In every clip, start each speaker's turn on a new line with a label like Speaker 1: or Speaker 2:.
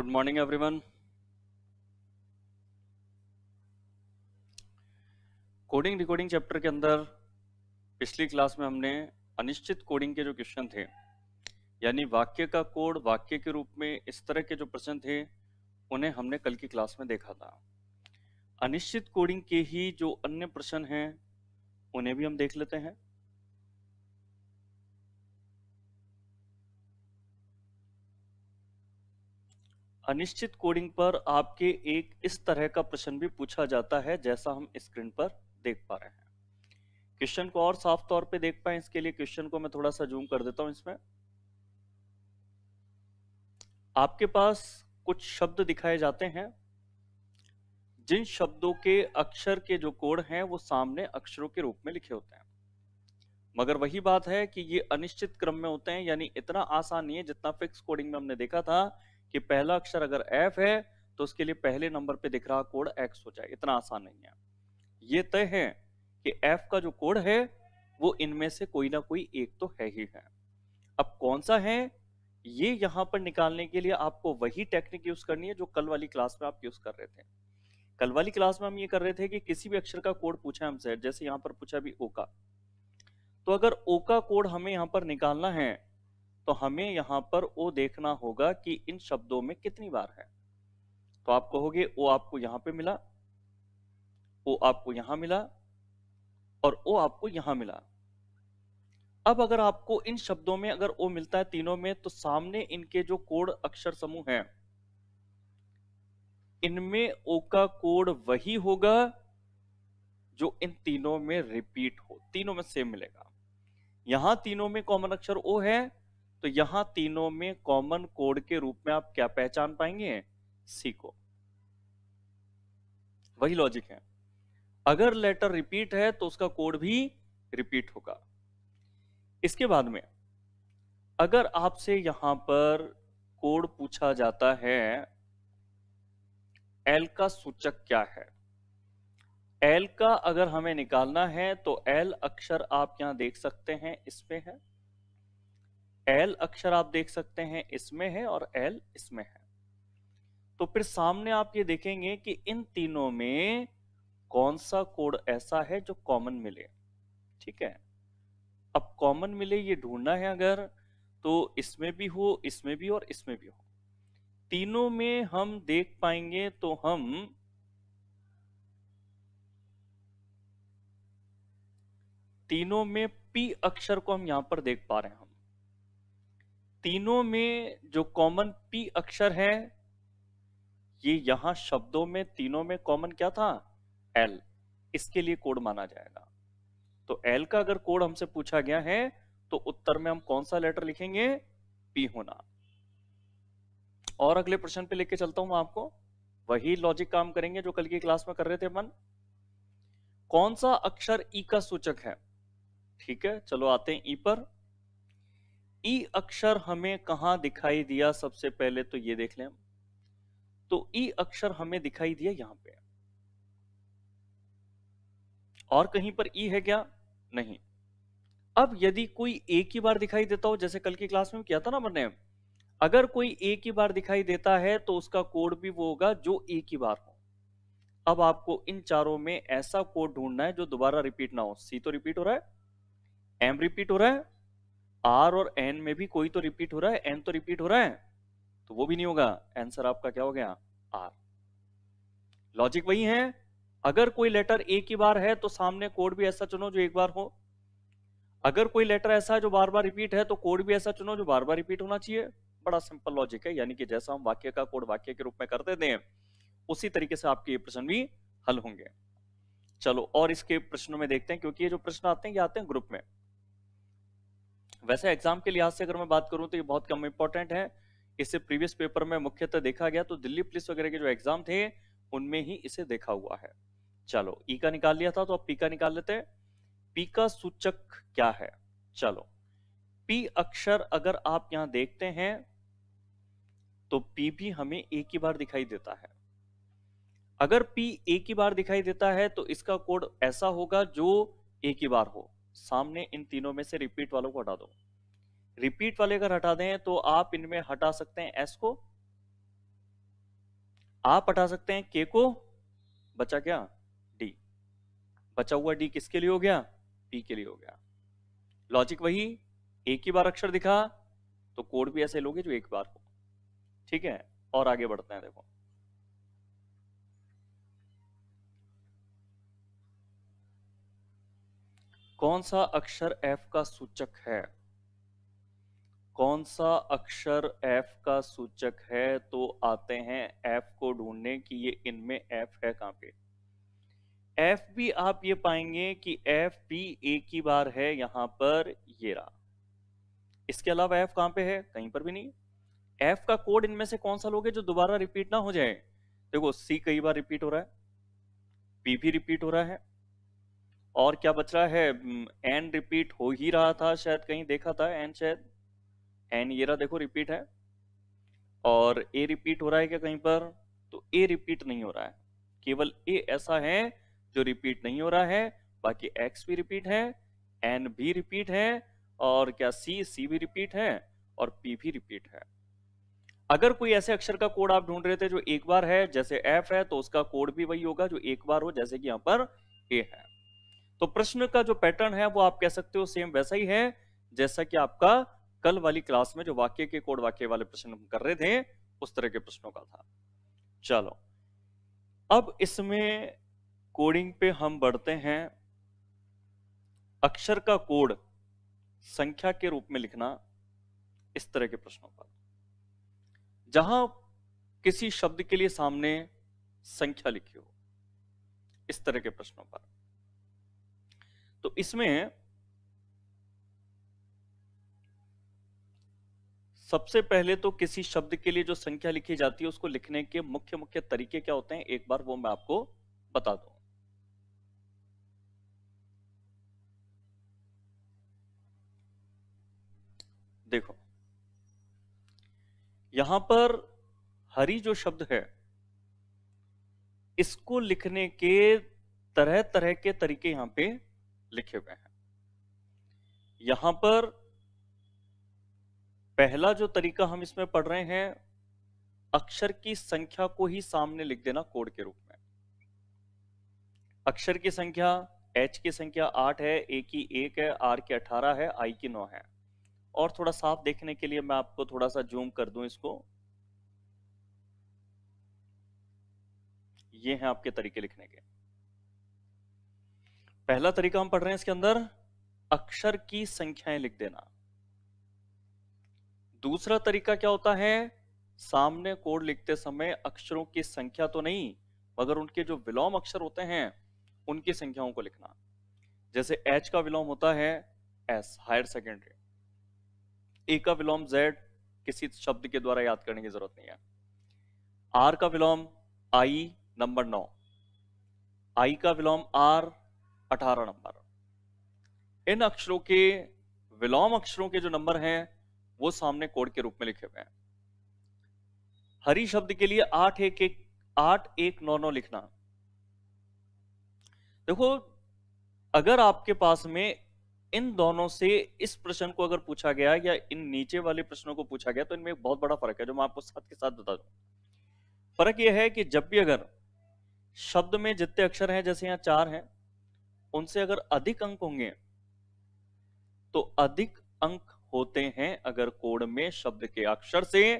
Speaker 1: Good morning everyone. Coding decoding chapter के अंदर पिछली क्लास में हमने अनिश्चित कोडिंग के जो क्वेश्चन थे, यानी वाक्य का कोड वाक्य के रूप में, इस तरह के जो प्रश्न थे उन्हें हमने कल की क्लास में देखा था। अनिश्चित कोडिंग के ही जो अन्य प्रश्न हैं उन्हें भी हम देख लेते हैं। अनिश्चित कोडिंग पर आपके एक इस तरह का प्रश्न भी पूछा जाता है जैसा हम स्क्रीन पर देख पा रहे हैं। क्वेश्चन को और साफ तौर पे देख पाए इसके लिए क्वेश्चन को मैं थोड़ा सा जूम कर देता हूं। इसमें आपके पास कुछ शब्द दिखाए जाते हैं, जिन शब्दों के अक्षर के जो कोड हैं वो सामने अक्षरों के रूप में लिखे होते हैं, मगर वही बात है कि ये अनिश्चित क्रम में होते हैं, यानी इतना आसान नहीं है जितना फिक्स कोडिंग में हमने देखा था कि पहला अक्षर अगर एफ है तो उसके लिए पहले नंबर पे दिख रहा कोड एक्स हो जाए। इतना आसान नहीं है। ये तय है कि एफ का जो कोड है वो इनमें से कोई ना कोई एक तो है ही है। अब कौन सा है ये यहां पर निकालने के लिए आपको वही टेक्निक यूज करनी है जो कल वाली क्लास में आप यूज कर रहे थे। कल वाली क्लास में हम ये कर रहे थे कि किसी भी अक्षर का कोड पूछा हमसे, जैसे यहां पर पूछा भी ओ का, तो अगर ओ का कोड हमें यहां पर निकालना है तो हमें यहां पर ओ देखना होगा कि इन शब्दों में कितनी बार है। तो आप कहोगे ओ आपको यहां पे मिला, ओ आपको यहां मिला और ओ आपको यहां मिला। अब अगर आपको इन शब्दों में अगर ओ मिलता है तीनों में, तो सामने इनके जो कोड अक्षर समूह हैं इनमें ओ का कोड वही होगा जो इन तीनों में रिपीट हो, तीनों में सेम मिलेगा। यहां तीनों में कॉमन अक्षर ओ है तो यहां तीनों में कॉमन कोड के रूप में आप क्या पहचान पाएंगे? सी को। वही लॉजिक है। अगर लेटर रिपीट है तो उसका कोड भी रिपीट होगा। इसके बाद में अगर आपसे यहां पर कोड पूछा जाता है एल का सूचक क्या है, एल का अगर हमें निकालना है तो एल अक्षर आप यहां देख सकते हैं इसमें है, एल अक्षर आप देख सकते हैं इसमें है और एल इसमें है। तो फिर सामने आप ये देखेंगे कि इन तीनों में कौन सा कोड ऐसा है जो कॉमन मिले। ठीक है, अब कॉमन मिले ये ढूंढना है अगर, तो इसमें भी हो, इसमें भी और इसमें भी हो, तीनों में हम देख पाएंगे तो हम तीनों में पी अक्षर को हम यहां पर देख पा रहे हैं। हम तीनों में जो कॉमन पी अक्षर है ये यहां शब्दों में तीनों में कॉमन क्या था? एल। इसके लिए कोड माना जाएगा। तो एल का अगर कोड हमसे पूछा गया है तो उत्तर में हम कौन सा लेटर लिखेंगे? पी होना। और अगले प्रश्न पे लेके चलता हूं आपको, वही लॉजिक काम करेंगे जो कल की क्लास में कर रहे थे अपन। कौन सा अक्षर ई का सूचक है? ठीक है, चलो आते हैं ई पर। ई अक्षर हमें कहां दिखाई दिया? सबसे पहले तो ये देख लें हम। तो ई अक्षर हमें दिखाई दिया यहां पे। और कहीं पर ई है क्या? नहीं। अब यदि कोई एक ही बार दिखाई देता हो, जैसे कल की क्लास में किया था ना मैंने, अगर कोई एक ही बार दिखाई देता है तो उसका कोड भी वो होगा जो एक ही बार हो। अब आपको इन चारों में ऐसा कोड ढूंढना है जो दोबारा रिपीट ना हो। सी तो रिपीट हो रहा है, एम रिपीट हो रहा है, आर और एन में भी कोई तो रिपीट हो रहा है, एन तो रिपीट हो रहा है, तो वो भी नहीं होगा। आंसर आपका क्या हो गया? आर। लॉजिक वही है। अगर कोई लेटर एक ही बार है तो सामने कोड भी ऐसा चुनो जो एक बार हो। अगर कोई लेटर ऐसा है जो बार बार रिपीट है तो कोड भी ऐसा चुनो जो बार बार रिपीट होना चाहिए। बड़ा सिंपल लॉजिक है, यानी कि जैसा हम वाक्य का कोड वाक्य के रूप में कर देते हैं उसी तरीके से आपके ये प्रश्न भी हल होंगे। चलो और इसके प्रश्नों में देखते हैं, क्योंकि ये जो प्रश्न आते हैं ये आते हैं ग्रुप में। वैसे एग्जाम के लिहाज से अगर मैं बात करूं तो ये बहुत कम इंपॉर्टेंट है। इसे प्रीवियस पेपर में मुख्यतः देखा गया तो दिल्ली पुलिस वगैरह के जो एग्जाम थे उनमें ही इसे देखा हुआ है। चलो ई का निकाल लिया था तो अब पी का निकाल लेते हैं। पी का सूचक क्या है? चलो, पी अक्षर अगर आप यहां देखते हैं तो पी भी हमें एक ही बार दिखाई देता है। अगर पी एक ही बार दिखाई देता है तो इसका कोड ऐसा होगा जो एक ही बार हो। सामने इन तीनों में से रिपीट वालों को हटा दो। रिपीट वाले अगर हटा दें तो आप इनमें हटा सकते हैं एस को, आप हटा सकते हैं के को, बचा क्या डी, बचा हुआ डी किसके लिए हो गया, पी के लिए हो गया। लॉजिक वही, एक ही बार अक्षर दिखा तो कोड भी ऐसे लोगे जो एक बार हो। ठीक है, और आगे बढ़ते हैं। देखो कौन सा अक्षर एफ का सूचक है, कौन सा अक्षर एफ का सूचक है, तो आते हैं एफ को ढूंढने कि ये इनमें एफ है कहां पे। एफ भी आप ये पाएंगे कि एफ भी एक ही बार है यहां पर, ये रहा। इसके अलावा एफ कहां पे है, कहीं पर भी नहीं। एफ का कोड इनमें से कौन सा लोगे जो दोबारा रिपीट ना हो जाए। देखो सी कई बार रिपीट हो रहा है, पी भी रिपीट हो रहा है, और क्या बच रहा है, एन रिपीट हो ही रहा था, शायद कहीं देखा था एन, शायद एन ये रहा, देखो रिपीट है। और ए रिपीट हो रहा है क्या कहीं पर, तो ए रिपीट नहीं हो रहा है, केवल ए ऐसा है जो रिपीट नहीं हो रहा है, बाकी एक्स भी रिपीट है, एन भी रिपीट है, और क्या सी भी रिपीट है, और पी भी रिपीट है। अगर कोई ऐसे अक्षर का कोड आप ढूंढ रहे थे जो एक बार है, जैसे एफ है, तो उसका कोड भी वही होगा जो एक बार हो, जैसे कि यहां पर ए है। तो प्रश्न का जो पैटर्न है वो आप कह सकते हो सेम वैसा ही है जैसा कि आपका कल वाली क्लास में जो वाक्य के कोड वाक्य वाले प्रश्न हम कर रहे थे, उस तरह के प्रश्नों का था। चलो अब इसमें कोडिंग पे हम बढ़ते हैं। अक्षर का कोड संख्या के रूप में लिखना, इस तरह के प्रश्नों पर, जहां किसी शब्द के लिए सामने संख्या लिखी हो, इस तरह के प्रश्नों पर। तो इसमें सबसे पहले तो किसी शब्द के लिए जो संख्या लिखी जाती है उसको लिखने के मुख्य मुख्य तरीके क्या होते हैं, एक बार वो मैं आपको बता दूं। देखो यहां पर हरी जो शब्द है, इसको लिखने के तरह तरह के तरीके यहां पे लिखे हुए हैं। यहां पर पहला जो तरीका हम इसमें पढ़ रहे हैं, अक्षर की संख्या को ही सामने लिख देना कोड के रूप में। अक्षर की संख्या, एच की संख्या 8 है, ए की 1 है, आर की 18 है, आई की 9 है। और थोड़ा साफ देखने के लिए मैं आपको थोड़ा सा जूम कर दूं इसको, ये हैं आपके तरीके लिखने के। पहला तरीका हम पढ़ रहे हैं इसके अंदर, अक्षर की संख्याएं लिख देना। दूसरा तरीका क्या होता है, सामने कोड लिखते समय अक्षरों की संख्या तो नहीं, मगर उनके जो विलोम अक्षर होते हैं उनकी संख्याओं को लिखना। जैसे एच का विलोम होता है एस, हायर सेकेंडरी। ए का विलोम जेड, किसी शब्द के द्वारा याद करने की जरूरत नहीं है। आर का विलोम आई, नंबर 9। आई का विलोम आर, 18 नंबर। इन अक्षरों के विलोम अक्षरों के जो नंबर हैं वो सामने कोड के रूप में लिखे हुए हैं। हरी शब्द के लिए 8 1 9 लिखना। देखो अगर आपके पास में इन दोनों से इस प्रश्न को अगर पूछा गया या इन नीचे वाले प्रश्नों को पूछा गया, तो इनमें एक बहुत बड़ा फर्क है जो मैं आपको साथ के साथ बता दूं। फर्क यह है कि जब भी अगर शब्द में जितने अक्षर हैं, जैसे यहां 4 हैं, उनसे अगर अधिक अंक होंगे, तो अधिक अंक होते हैं अगर कोड में शब्द के अक्षर से,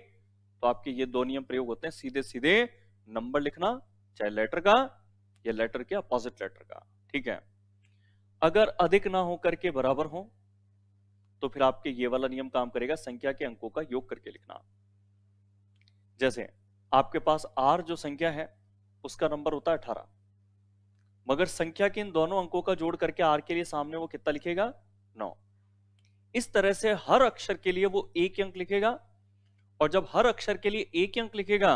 Speaker 1: तो आपके ये दो नियम प्रयोग होते हैं, सीधे सीधे नंबर लिखना, चाहे लेटर का या लेटर के अपोजिट लेटर का। ठीक है, अगर अधिक ना होकर के बराबर हो तो फिर आपके ये वाला नियम काम करेगा, संख्या के अंकों का योग करके लिखना। जैसे आपके पास आर जो संख्या है उसका नंबर होता है 18, मगर संख्या के इन दोनों अंकों का जोड़ करके आर के लिए सामने वो कितना लिखेगा, 9। इस तरह से हर अक्षर के लिए वो एक अंक लिखेगा, और जब हर अक्षर के लिए एक अंक लिखेगा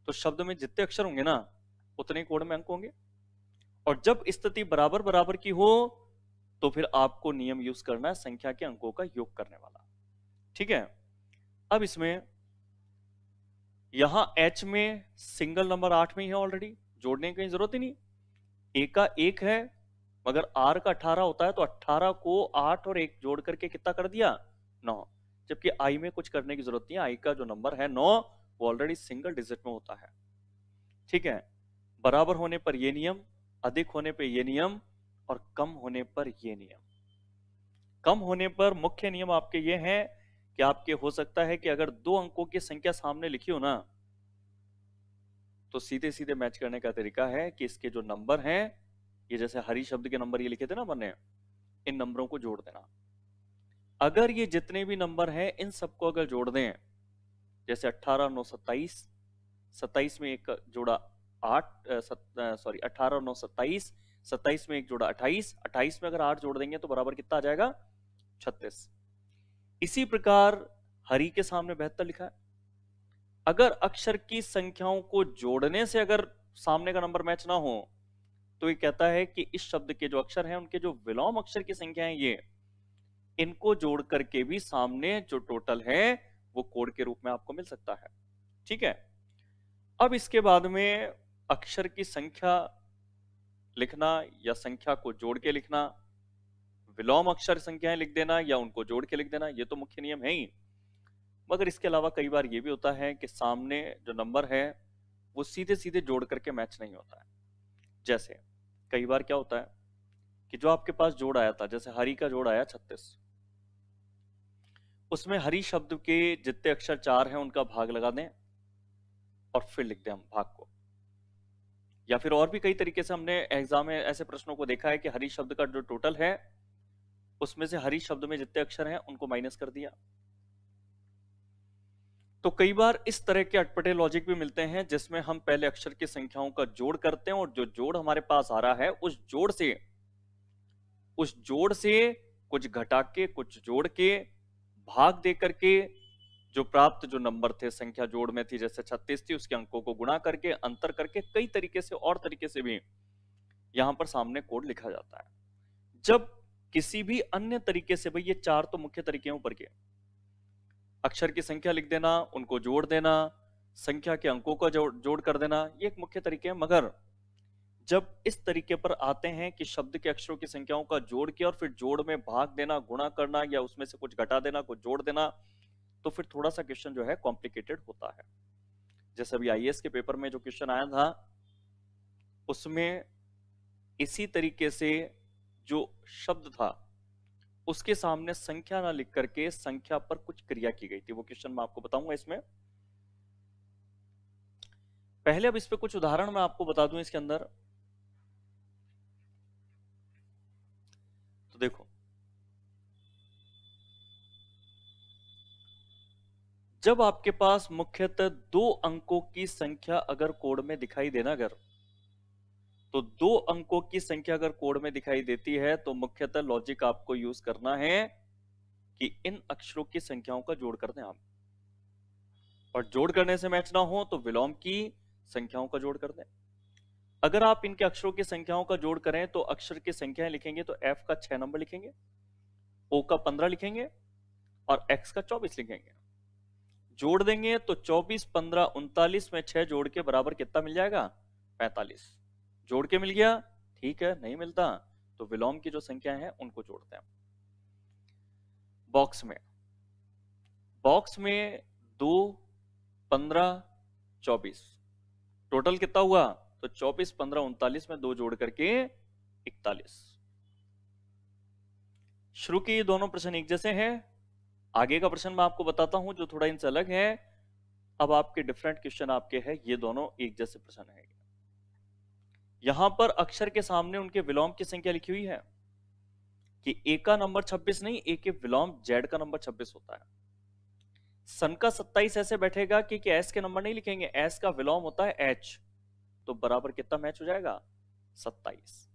Speaker 1: तो शब्द में जितने अक्षर होंगे ना उतने कोड में अंक होंगे। और जब स्थिति बराबर बराबर की हो तो फिर आपको नियम यूज करना है संख्या के अंकों का योग करने वाला। ठीक है, अब इसमें यहां एच में सिंगल नंबर 8 में ही है ऑलरेडी, जोड़ने की जरूरत ही नहीं। ए का 1 है, मगर आर का 18 होता है, तो 18 को 8 और 1 जोड़ करके कितना कर दिया, 9। जबकि आई में कुछ करने की जरूरत नहीं है, आई का जो नंबर है 9 वो ऑलरेडी सिंगल डिजिट में होता है। ठीक है, बराबर होने पर ये नियम, अधिक होने पर ये नियम, और कम होने पर ये नियम। कम होने पर मुख्य नियम आपके ये हैं कि आपके हो सकता है कि अगर 2 अंकों की संख्या सामने लिखी हो ना, तो सीधे सीधे मैच करने का तरीका है कि इसके जो नंबर हैं, ये जैसे हरी शब्द के नंबर ये लिखे थे ना मैंने, इन नंबरों को जोड़ देना। अगर ये जितने भी नंबर हैं इन सबको अगर जोड़ दें, जैसे 18 9 27, 27 में एक जोड़ा 8, सॉरी 18 9 27, 27 में एक जोड़ा 28, 28 में अगर 8 जोड़ देंगे तो बराबर कितना आ जाएगा? 36। इसी प्रकार हरी के सामने 72 लिखा है। अगर अक्षर की संख्याओं को जोड़ने से अगर सामने का नंबर मैच ना हो, तो ये कहता है कि इस शब्द के जो अक्षर हैं उनके जो विलोम अक्षर की संख्या है ये, इनको जोड़ करके भी सामने जो टोटल है वो कोड के रूप में आपको मिल सकता है। ठीक है, अब इसके बाद में अक्षर की संख्या लिखना या संख्या को जोड़ के लिखना, विलोम अक्षर संख्याएं लिख देना या उनको जोड़ के लिख देना, ये तो मुख्य नियम है ही। मगर इसके अलावा कई बार ये भी होता है कि सामने जो नंबर है वो सीधे सीधे जोड़ करके मैच नहीं होता है। जैसे कई बार क्या होता है कि जो आपके पास जोड़ आया था, जैसे हरी का जोड़ आया 36, उसमें हरी शब्द के जितने अक्षर 4 हैं उनका भाग लगा दें और फिर लिख दें हम भाग को। या फिर और भी कई तरीके से हमने एग्जाम में ऐसे प्रश्नों को देखा है कि हरी शब्द का जो टोटल है उसमें से हरी शब्द में जितने अक्षर हैं उनको माइनस कर दिया। तो कई बार इस तरह के अटपटे लॉजिक भी मिलते हैं जिसमें हम पहले अक्षर की संख्याओं का जोड़ करते हैं और जो जोड़ हमारे पास आ रहा है उस जोड़ से कुछ घटा के कुछ जोड़ के भाग दे करके जो प्राप्त जो नंबर थे, संख्या जोड़ में थी जैसे 36 थी, उसके अंकों को गुणा करके अंतर करके कई तरीके से और तरीके से भी यहां पर सामने कोड लिखा जाता है। जब किसी भी अन्य तरीके से, भाई ये 4 तो मुख्य तरीके हैं ऊपर के, अक्षर की संख्या लिख देना, उनको जोड़ देना, संख्या के अंकों का जोड़ कर देना, ये एक मुख्य तरीके हैं। मगर जब इस तरीके पर आते हैं कि शब्द के अक्षरों की संख्याओं का जोड़ के और फिर जोड़ में भाग देना, गुणा करना या उसमें से कुछ घटा देना, कुछ जोड़ देना, तो फिर थोड़ा सा क्वेश्चन जो है कॉम्प्लिकेटेड होता है। जैसे अभी आईएएस के पेपर में जो क्वेश्चन आया था उसमें इसी तरीके से जो शब्द था उसके सामने संख्या ना लिख करके संख्या पर कुछ क्रिया की गई थी। वो क्वेश्चन मैं आपको बताऊंगा इसमें। पहले अब इस पे कुछ उदाहरण मैं आपको बता दूं इसके अंदर। तो देखो, जब आपके पास मुख्यतः 2 अंकों की संख्या अगर कोड में दिखाई देना, अगर तो 2 अंकों की संख्या अगर कोड में दिखाई देती है तो मुख्यतः लॉजिक आपको यूज करना है कि इन अक्षरों की संख्याओं का जोड़ कर दें आप, और जोड़ करने से मैच ना हो तो विलोम की संख्याओं का जोड़ कर दें। अगर आप इनके अक्षरों की संख्याओं का जोड़ करें तो अक्षर की संख्याएं लिखेंगे तो एफ का 6 नंबर लिखेंगे, ओ का 15 लिखेंगे और एक्स का 24 लिखेंगे। जोड़ देंगे तो 24 15 39 में 6 जोड़ के बराबर कितना मिल जाएगा? 45। जोड़ के मिल गया, ठीक है। नहीं मिलता तो विलोम की जो संख्या है उनको जोड़ते हैं। बॉक्स में 2 15 24 टोटल कितना हुआ? तो 24 15 39 में 2 जोड़ करके 41। शुरू के ये दोनों प्रश्न एक जैसे हैं। आगे का प्रश्न मैं आपको बताता हूं जो थोड़ा इनसे अलग है। अब आपके डिफरेंट क्वेश्चन आपके हैं, ये दोनों एक जैसे प्रश्न है। यहां पर अक्षर के सामने उनके विलोम की संख्या लिखी हुई है कि ए का नंबर 26 नहीं, ए के विलोम जेड का नंबर 26 होता है। सन का 27 ऐसे बैठेगा कि एस के नंबर नहीं लिखेंगे, एस का विलोम होता है एच, तो बराबर कितना मैच हो जाएगा? 27।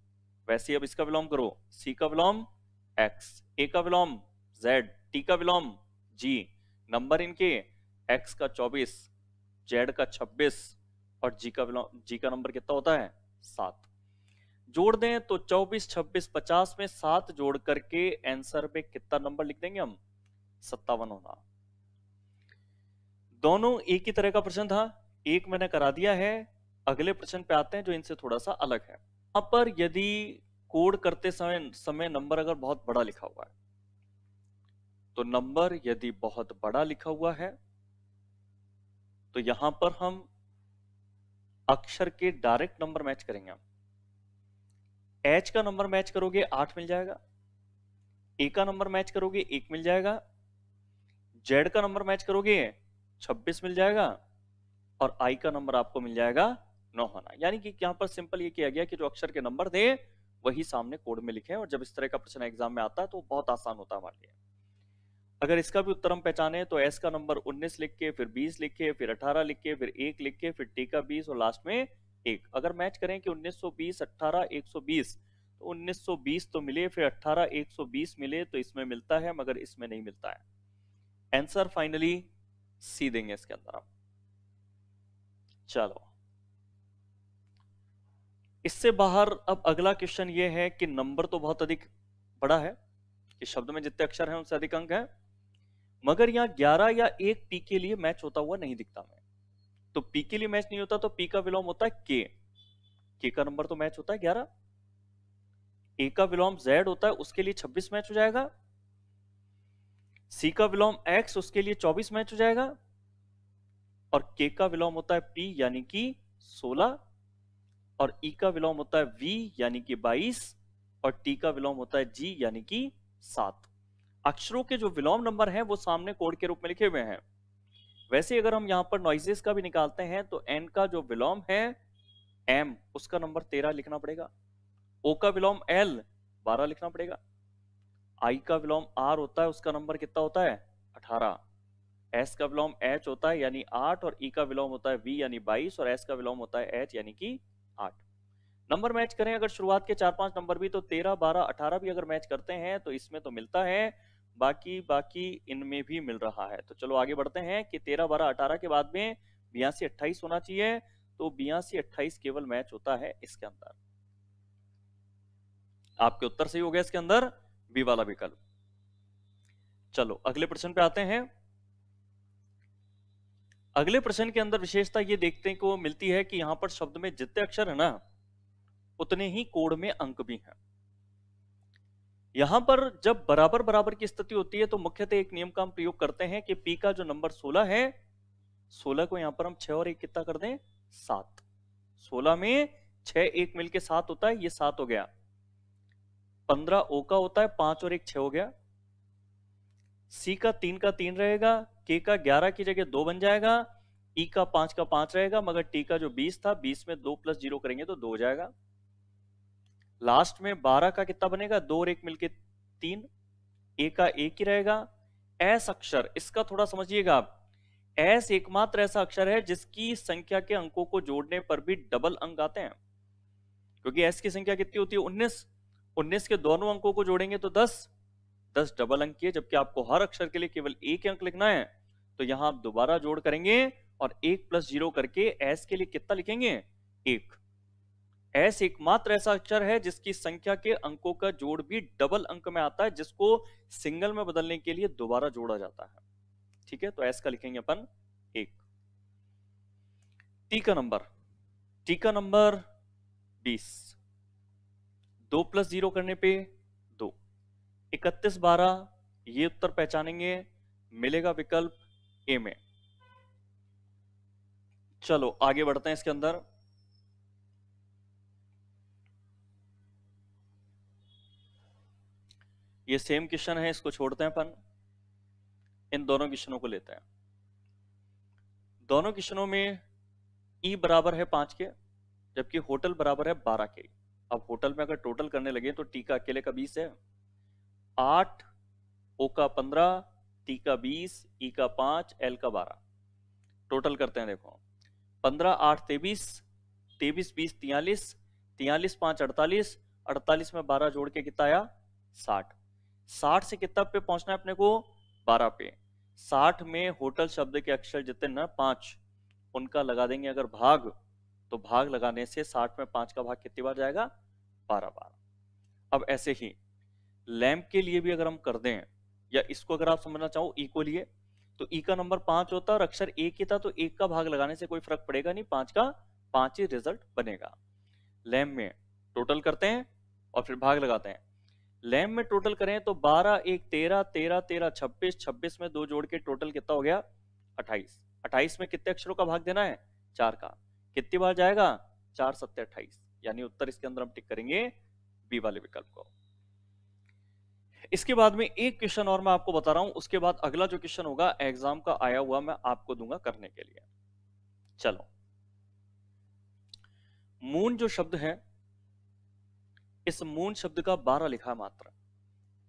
Speaker 1: वैसे अब इसका विलोम करो, सी का विलोम एक्स, ए का विलोम जेड, टी का विलोम जी, नंबर इनके एक्स का 24, जेड का 26 और जी का विलोम, जी का नंबर कितना होता है? 7। जोड़ दें तो 24 26 50 में 7 जोड़ करके आंसर में कितना नंबर लिख देंगे हम? 57 होना। दोनों एक ही तरह का प्रश्न था, एक मैंने करा दिया है। अगले प्रश्न पे आते हैं जो इनसे थोड़ा सा अलग है। यहां पर यदि कोड करते समय नंबर अगर बहुत बड़ा लिखा हुआ है, तो नंबर यदि बहुत बड़ा लिखा हुआ है तो यहां पर हम अक्षर के डायरेक्ट नंबर मैच करेंगे हम। एच का नंबर मैच करोगे 8 मिल जाएगा, ए का नंबर मैच करोगे 1 मिल जाएगा, जेड का नंबर मैच करोगे 26 मिल जाएगा, और आई का नंबर आपको मिल जाएगा 9 होना। यानी कि यहां पर सिंपल ये किया गया कि जो अक्षर के नंबर थे वही सामने कोड में लिखे, और जब इस तरह का प्रश्न एग्जाम में आता है तो बहुत आसान होता है हमारे लिए। अगर इसका भी उत्तर हम पहचाने तो एस का नंबर 19 लिख के, फिर 20 लिख के, फिर 18 लिख के, फिर 1 लिख के, फिर टी का 20 और लास्ट में 1। अगर मैच करें कि 1920 18 120, तो 1920 तो मिले, फिर 18 120 मिले, तो इसमें मिलता है मगर इसमें नहीं मिलता है। आंसर फाइनली सी देंगे इसके अंदर हम। चलो इससे बाहर अब अगला क्वेश्चन ये है कि नंबर तो बहुत अधिक बड़ा है कि शब्द में जितने अक्षर हैं उनसे अधिक अंक है, मगर यहाँ 11 या 1 पी के लिए मैच होता हुआ नहीं दिखता मैं। तो पी के लिए मैच नहीं होता तो पी का विलोम होता है के का नंबर तो मैच होता है 11, ए का विलोम जेड होता है उसके लिए 26 मैच हो जाएगा, सी का विलोम एक्स उसके लिए 24 मैच हो जाएगा, और के का विलोम होता है पी यानी कि 16, और ई का विलोम होता है वी यानी कि 22, और टी का विलोम होता है जी यानी कि 7। अक्षरों के जो विलोम नंबर हैं वो सामने कोड के रूप में लिखे हुए हैं। वैसे अगर हम यहां पर नॉइजेस का भी निकालते हैं तो एन का जो विलोम है एम उसका नंबर 13 लिखना पड़ेगा, ओ का विलोम एल 12 लिखना पड़ेगा, आई का विलोम आर होता है उसका नंबर कितना होता है 18, एस का विलोम एच होता है यानी 8, और ई का विलोम होता है वी यानी 22, और एस का विलोम होता है एच यानी कि 8। नंबर मैच करें अगर शुरुआत के 4-5 नंबर भी, तो 13 12 18 भी अगर मैच करते हैं तो इसमें तो मिलता है, बाकी बाकी इनमें भी मिल रहा है। तो चलो आगे बढ़ते हैं कि 13 12 18 के बाद में 82 28 होना चाहिए, तो 82 28 केवल मैच होता है इसके अंदर। आपके उत्तर सही हो गया इसके अंदर बी वाला विकल्प। चलो अगले प्रश्न पे आते हैं। अगले प्रश्न के अंदर विशेषता ये देखते को मिलती है कि यहां पर शब्द में जितने अक्षर है ना उतने ही कोड में अंक भी हैं। यहां पर जब बराबर बराबर की स्थिति होती है तो मुख्यतः एक नियम का हम प्रयोग करते हैं कि पी का जो नंबर 16 है, 16 को यहां पर हम 6 और 1 कितना कर दें 7, 16 में 6 1 मिलके 7 होता है, ये 7 हो गया। 15 ओ का होता है, 5 और 1 6 हो गया। सी का 3 रहेगा, के का 11 की जगह 2 बन जाएगा, ई का 5 रहेगा, मगर टी का जो 20 था 20 में 2 + 0 करेंगे तो 2 हो जाएगा। लास्ट में 12 का कितना बनेगा 2 और 1 मिलके 3, ए का 1 ही रहेगा। एस अक्षर इसका थोड़ा समझिएगा आप, एस एकमात्र ऐसा अक्षर है जिसकी संख्या के अंकों को जोड़ने पर भी डबल अंक आते हैं, क्योंकि एस की संख्या कितनी होती है 19, 19 के दोनों अंकों को जोड़ेंगे तो 10, 10 डबल अंक की है, जबकि आपको हर अक्षर के लिए केवल एक अंक लिखना है। तो यहां आप दोबारा जोड़ करेंगे और 1 + 0 करके एस के लिए कितना लिखेंगे 1। एस एकमात्र ऐसा अक्षर है जिसकी संख्या के अंकों का जोड़ भी डबल अंक में आता है, जिसको सिंगल में बदलने के लिए दोबारा जोड़ा जाता है। ठीक है, तो एस का लिखेंगे अपन 1। टी का नंबर 20, 2 + 0 करने पे 2, 31 12, ये उत्तर पहचानेंगे, मिलेगा विकल्प ए में। चलो आगे बढ़ते हैं इसके अंदर। ये सेम क्वेश्चन है, इसको छोड़ते हैं अपन, इन दोनों क्वेश्चनों को लेते हैं। दोनों क्वेश्चनों में ई बराबर है 5 के, जबकि होटल बराबर है 12 के। अब होटल में अगर टोटल करने लगे तो टी का अकेले का 20 है, 8 ओ का 15, टी का 20, ई का 5, एल का 12। टोटल करते हैं, देखो 15 8 23, 23 20 43, 43 5 48, 48 में 12 जोड़ के कितना आया 60, 60 से कितना पे पहुंचना है अपने को 12 पे। 60 में होटल शब्द के अक्षर जितने ना 5, उनका लगा देंगे अगर भाग, तो भाग लगाने से 60 में 5 का भाग कितनी बार जाएगा 12 बार। अब ऐसे ही लैंप के लिए भी अगर हम कर दें, या इसको अगर आप समझना चाहो ई को लिए, तो ई का नंबर 5 होता है और अक्षर एक ही था, तो एक का भाग लगाने से कोई फर्क पड़ेगा नहीं, 5 का 5 ही रिजल्ट बनेगा। लैंप में टोटल करते हैं और फिर भाग लगाते हैं। लैंप में टोटल करें तो 12 1 13, 13 13 26, 26 में 2 जोड़ के टोटल कितना हो गया 28, 28 में कितने अक्षरों का भाग देना है 4 का। कितनी बार जाएगा? 4 सत्ते 28, यानी उत्तर इसके अंदर हम टिक करेंगे बी वाले विकल्प को। इसके बाद में एक क्वेश्चन और मैं आपको बता रहा हूं, उसके बाद अगला जो क्वेश्चन होगा एग्जाम का आया हुआ मैं आपको दूंगा करने के लिए। चलो, मून जो शब्द है, इस मून शब्द का 12 लिखा मात्रा,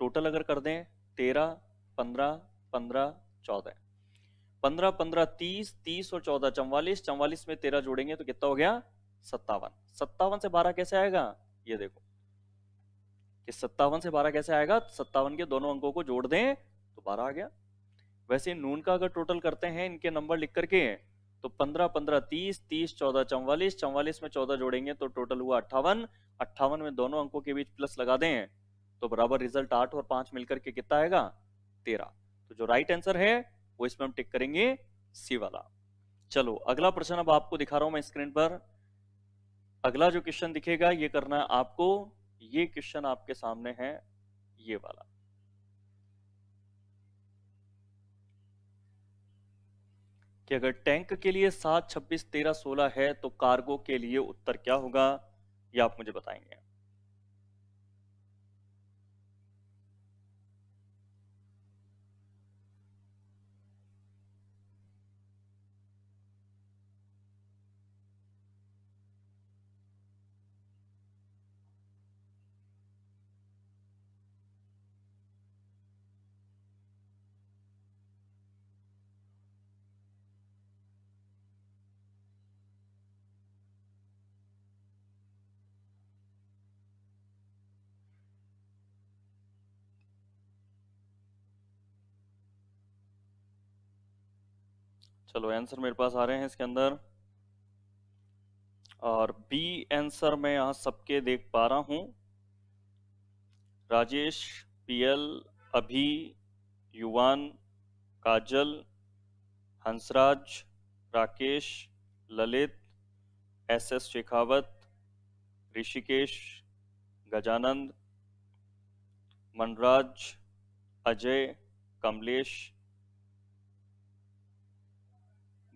Speaker 1: टोटल अगर कर दें 13, 15, 15, 14, 15, 15, 30, 30 और 14 44, 44 में 13 जोड़ेंगे तो कितना हो गया? 57। 57 से 12 कैसे आएगा? ये देखो कि 57 से 12 कैसे आएगा? 57 के दोनों अंकों को जोड़ दें तो 12 आ गया। वैसे नून का अगर टोटल करते हैं इनके नंबर लिख करके, तो 15, 15, 30, 30, 14, 44, 44 में 14 जोड़ेंगे तो टोटल हुआ 58, 58 में दोनों अंकों के बीच प्लस लगा दें तो बराबर रिजल्ट 8 और 5 मिलकर के कितना आएगा? 13। तो जो राइट आंसर है वो इसमें हम टिक करेंगे सी वाला। चलो अगला प्रश्न अब आपको दिखा रहा हूं मैं स्क्रीन पर। अगला जो क्वेश्चन दिखेगा ये करना है आपको। ये क्वेश्चन आपके सामने है, ये वाला। कि अगर टैंक के लिए 7, 26, 13, 16 है तो कार्गो के लिए उत्तर क्या होगा, ये आप मुझे बताएंगे। चलो आंसर मेरे पास आ रहे हैं इसके अंदर, और बी आंसर मैं यहाँ सबके देख पा रहा हूँ। राजेश, पीएल, अभी, युवान, काजल, हंसराज, राकेश, ललित, एसएस शेखावत, ऋषिकेश, गजानंद, मनराज, अजय, कमलेश,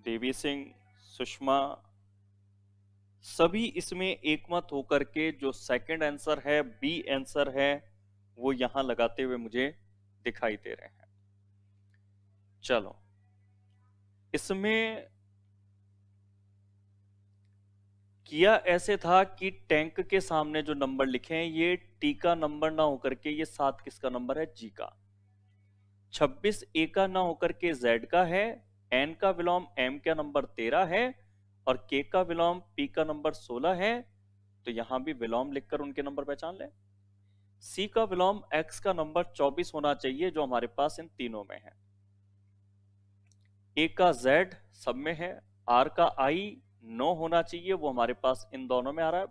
Speaker 1: देवी सिंह, सुषमा, सभी इसमें एकमत होकर के जो सेकंड आंसर है, बी आंसर है, वो यहां लगाते हुए मुझे दिखाई दे रहे हैं। चलो, इसमें किया ऐसे था कि टैंक के सामने जो नंबर लिखे हैं ये टी का नंबर ना होकर के ये 7 किसका नंबर है? जी का। 26 ए का ना होकर के जेड का है, एन का विलोम एम का नंबर 13 है, और के का विलोम पी का नंबर 16 है। तो यहां भी विलोम लिखकर उनके नंबर पहचान लें। सी का विलोम एक्स का नंबर 24 होना चाहिए जो हमारे पास इन तीनों में है। ए का जेड सब में है, आर का आई 9 होना चाहिए, वो हमारे पास इन दोनों में आ रहा है।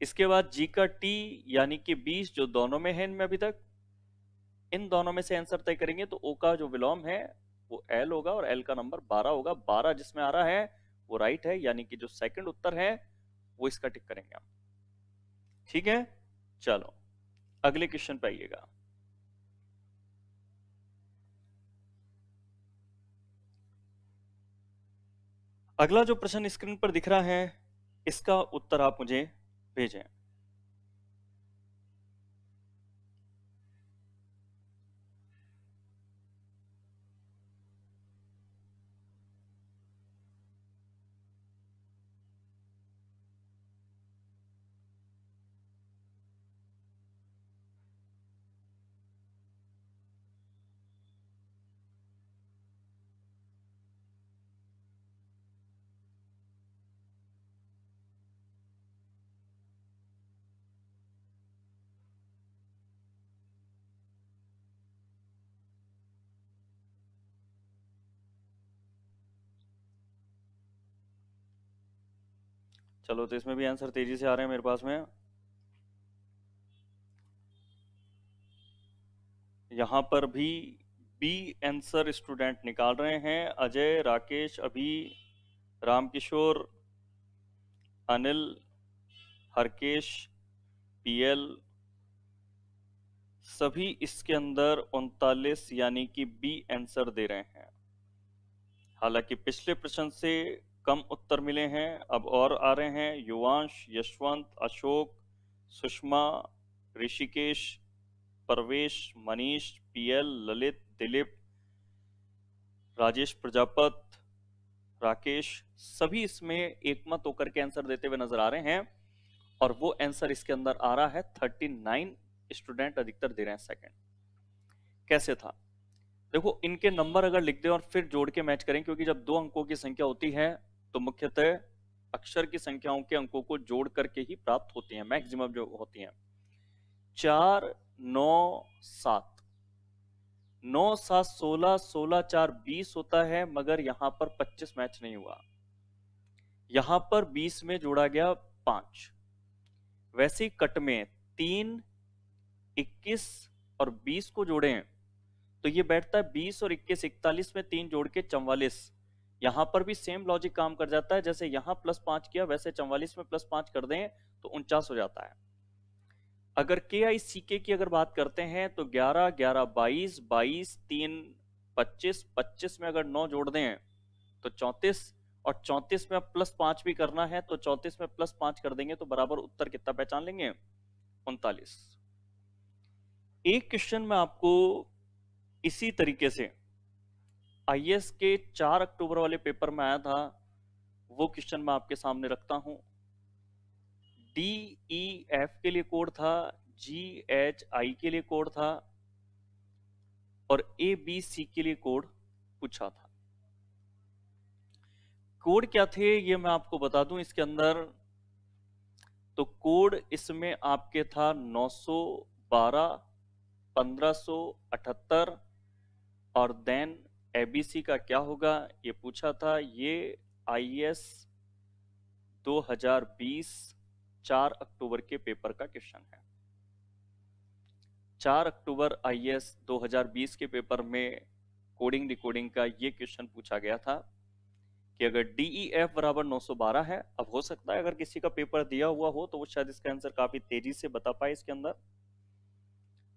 Speaker 1: इसके बाद जी का टी यानी कि 20 जो दोनों में है इनमें अभी तक। इन दोनों में से आंसर तय करेंगे तो ओ का जो विलोम है वो एल होगा और एल का नंबर 12 होगा। 12 जिसमें आ रहा है वो राइट है, यानी कि जो सेकंड उत्तर है वो इसका टिक करेंगे हम। ठीक है, चलो अगले क्वेश्चन पे आइएगा। अगला जो प्रश्न स्क्रीन पर दिख रहा है इसका उत्तर आप मुझे भेजें। चलो तो इसमें भी आंसर तेजी से आ रहे हैं मेरे पास में। यहां पर भी बी आंसर स्टूडेंट निकाल रहे हैं। अजय, राकेश, अभी, रामकिशोर, अनिल, हरकेश, पीएल, सभी इसके अंदर 39 यानी कि बी आंसर दे रहे हैं। हालांकि पिछले प्रश्न से कम उत्तर मिले हैं। अब और आ रहे हैं युवांश, यशवंत, अशोक, सुषमा, ऋषिकेश, परवेश, मनीष, पीएल, ललित, दिलीप, राजेश प्रजापत, राकेश, सभी इसमें एकमत होकर के आंसर देते हुए नजर आ रहे हैं। और वो आंसर इसके अंदर आ रहा है 39 स्टूडेंट अधिकतर दे रहे हैं सेकंड। कैसे था? देखो, इनके नंबर अगर लिख दें और फिर जोड़ के मैच करें, क्योंकि जब दो अंकों की संख्या होती है तो मुख्यतः अक्षर की संख्याओं के अंकों को जोड़ करके ही प्राप्त होती हैं, मैक्सिमम जो होती हैं। 4 9 7, 9 7 16, 16 4 20 होता है, मगर यहां पर 25 मैच नहीं हुआ। यहां पर 20 में जोड़ा गया 5। वैसे ही कट में 3 21 और 20 को जोड़े तो ये बैठता है 20 और 21, 41 में 3 जोड़ के 44। यहां पर भी सेम लॉजिक काम कर जाता है, जैसे यहां +5 किया वैसे 44 में +5 कर दें तो 49 हो जाता है। अगर के आई सी के की अगर बात करते हैं तो 11 11 22, 22 3 25, 25 में अगर 9 जोड़ दें तो 34, और 34 में अब +5 भी करना है तो 34 में +5 कर देंगे तो बराबर उत्तर कितना पहचान लेंगे? 39। एक क्वेश्चन में आपको इसी तरीके से आईएएस के 4 अक्टूबर वाले पेपर में आया था, वो क्वेश्चन मैं आपके सामने रखता हूं। डी ई एफ के लिए कोड था, जी एच आई के लिए कोड था, और ए बी सी के लिए कोड पूछा था। कोड क्या थे ये मैं आपको बता दूं इसके अंदर। तो कोड इसमें आपके था 912, 1578, और देन एबीसी का क्या होगा ये पूछा था। ये आईएएस 2020 4 अक्टूबर के पेपर का क्वेश्चन है। 4 अक्टूबर आईएएस 2020 के पेपर में कोडिंग डिकोडिंग का ये क्वेश्चन पूछा गया था कि अगर DEF बराबर 912 है, अब हो सकता है अगर किसी का पेपर दिया हुआ हो तो वो शायद इसका आंसर काफी तेजी से बता पाए इसके अंदर।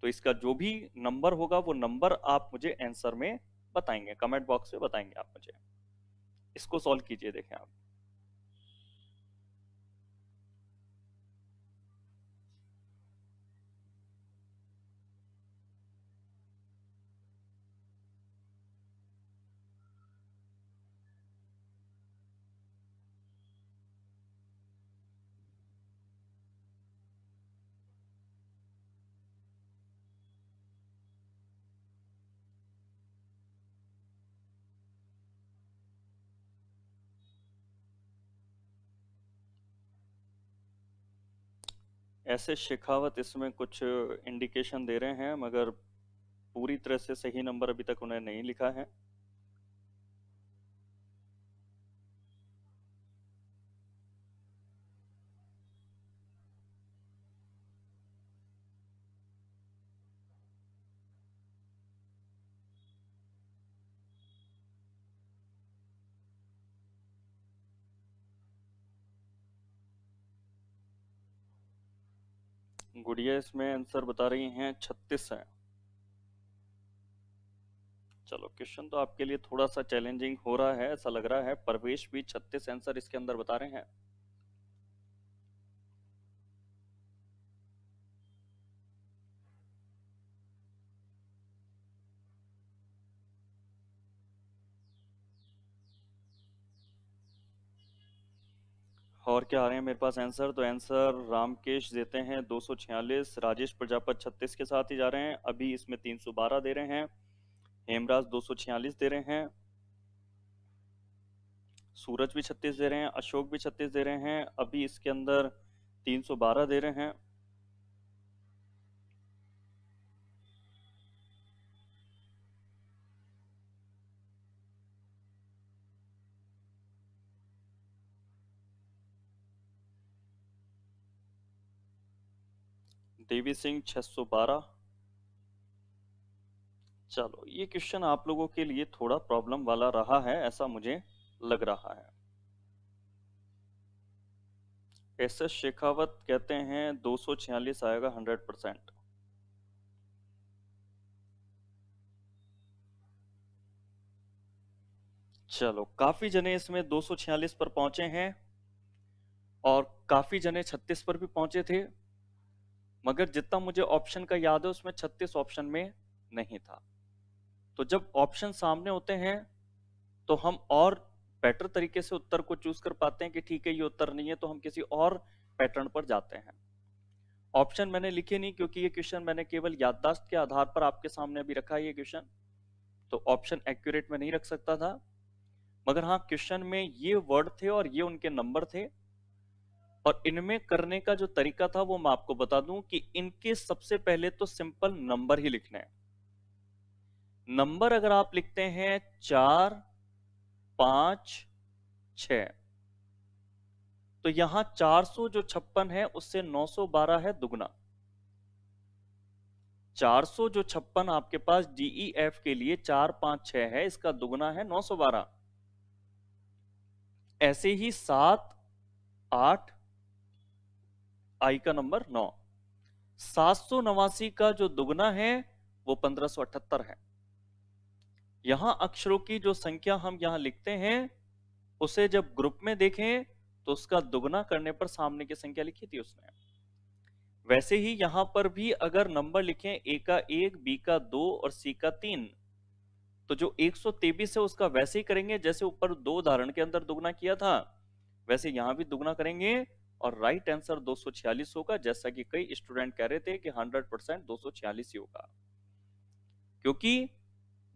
Speaker 1: तो इसका जो भी नंबर होगा वो नंबर आप मुझे आंसर में बताएंगे, कमेंट बॉक्स में बताएंगे आप मुझे। इसको सॉल्व कीजिए, देखें आप। ऐसे शेखावत इसमें कुछ इंडिकेशन दे रहे हैं, मगर पूरी तरह से सही नंबर अभी तक उन्हें नहीं लिखा है। गुड़िया इसमें आंसर बता रही हैं 36 है। चलो, क्वेश्चन तो आपके लिए थोड़ा सा चैलेंजिंग हो रहा है ऐसा लग रहा है। परवेश भी 36 आंसर इसके अंदर बता रहे हैं। और क्या आ रहे हैं मेरे पास आंसर? तो आंसर रामकेश देते हैं 246, राजेश प्रजापत 36 के साथ ही जा रहे हैं, अभी इसमें 312 दे रहे हैं, हेमराज 246 दे रहे हैं, सूरज भी 36 दे रहे हैं, अशोक भी 36 दे रहे हैं, अभी इसके अंदर 312 दे रहे हैं। देवी सिंह 612। चलो, ये क्वेश्चन आप लोगों के लिए थोड़ा प्रॉब्लम वाला रहा है ऐसा मुझे लग रहा है। एस एस शेखावत कहते हैं 246 आएगा 100%। चलो, काफी जने इसमें 246 पर पहुंचे हैं और काफी जने 36 पर भी पहुंचे थे, मगर जितना मुझे ऑप्शन का याद है उसमें 36 ऑप्शन में नहीं था। तो जब ऑप्शन सामने होते हैं तो हम और बेटर तरीके से उत्तर को चूज कर पाते हैं कि ठीक है ये उत्तर नहीं है, तो हम किसी और पैटर्न पर जाते हैं। ऑप्शन मैंने लिखे नहीं क्योंकि ये क्वेश्चन मैंने केवल याददाश्त के आधार पर आपके सामने अभी रखा है ये क्वेश्चन, तो ऑप्शन एक्यूरेट में नहीं रख सकता था। मगर हाँ, क्वेश्चन में ये वर्ड थे और ये उनके नंबर थे, और इनमें करने का जो तरीका था वो मैं आपको बता दूं कि इनके सबसे पहले तो सिंपल नंबर ही लिखने हैं। नंबर अगर आप लिखते हैं 4, 5, 6, तो यहां 400 जो 56 है उससे 912 है दुगना। 400 जो 56 आपके पास DEF के लिए 4, 5, 6 है, इसका दुगना है 912। ऐसे ही 7, 8, आई का नंबर 9, 789 का जो दुगना है वो 1578 है। यहां अक्षरों की जो संख्या हम यहां लिखते हैं उसे जब ग्रुप में देखें तो उसका दुगना करने पर सामने की संख्या लिखी थी उसने। वैसे ही यहां पर भी अगर नंबर लिखें A का 1, B का 2 और C का 3, तो जो 123 है उसका वैसे ही करेंगे जैसे ऊपर दो उदाहरण के अंदर दुगना किया था, वैसे यहां भी दुगना करेंगे और राइट आंसर 246 होगा, जैसा कि कई स्टूडेंट कह रहे थे कि 100% 246 ही होगा। क्योंकि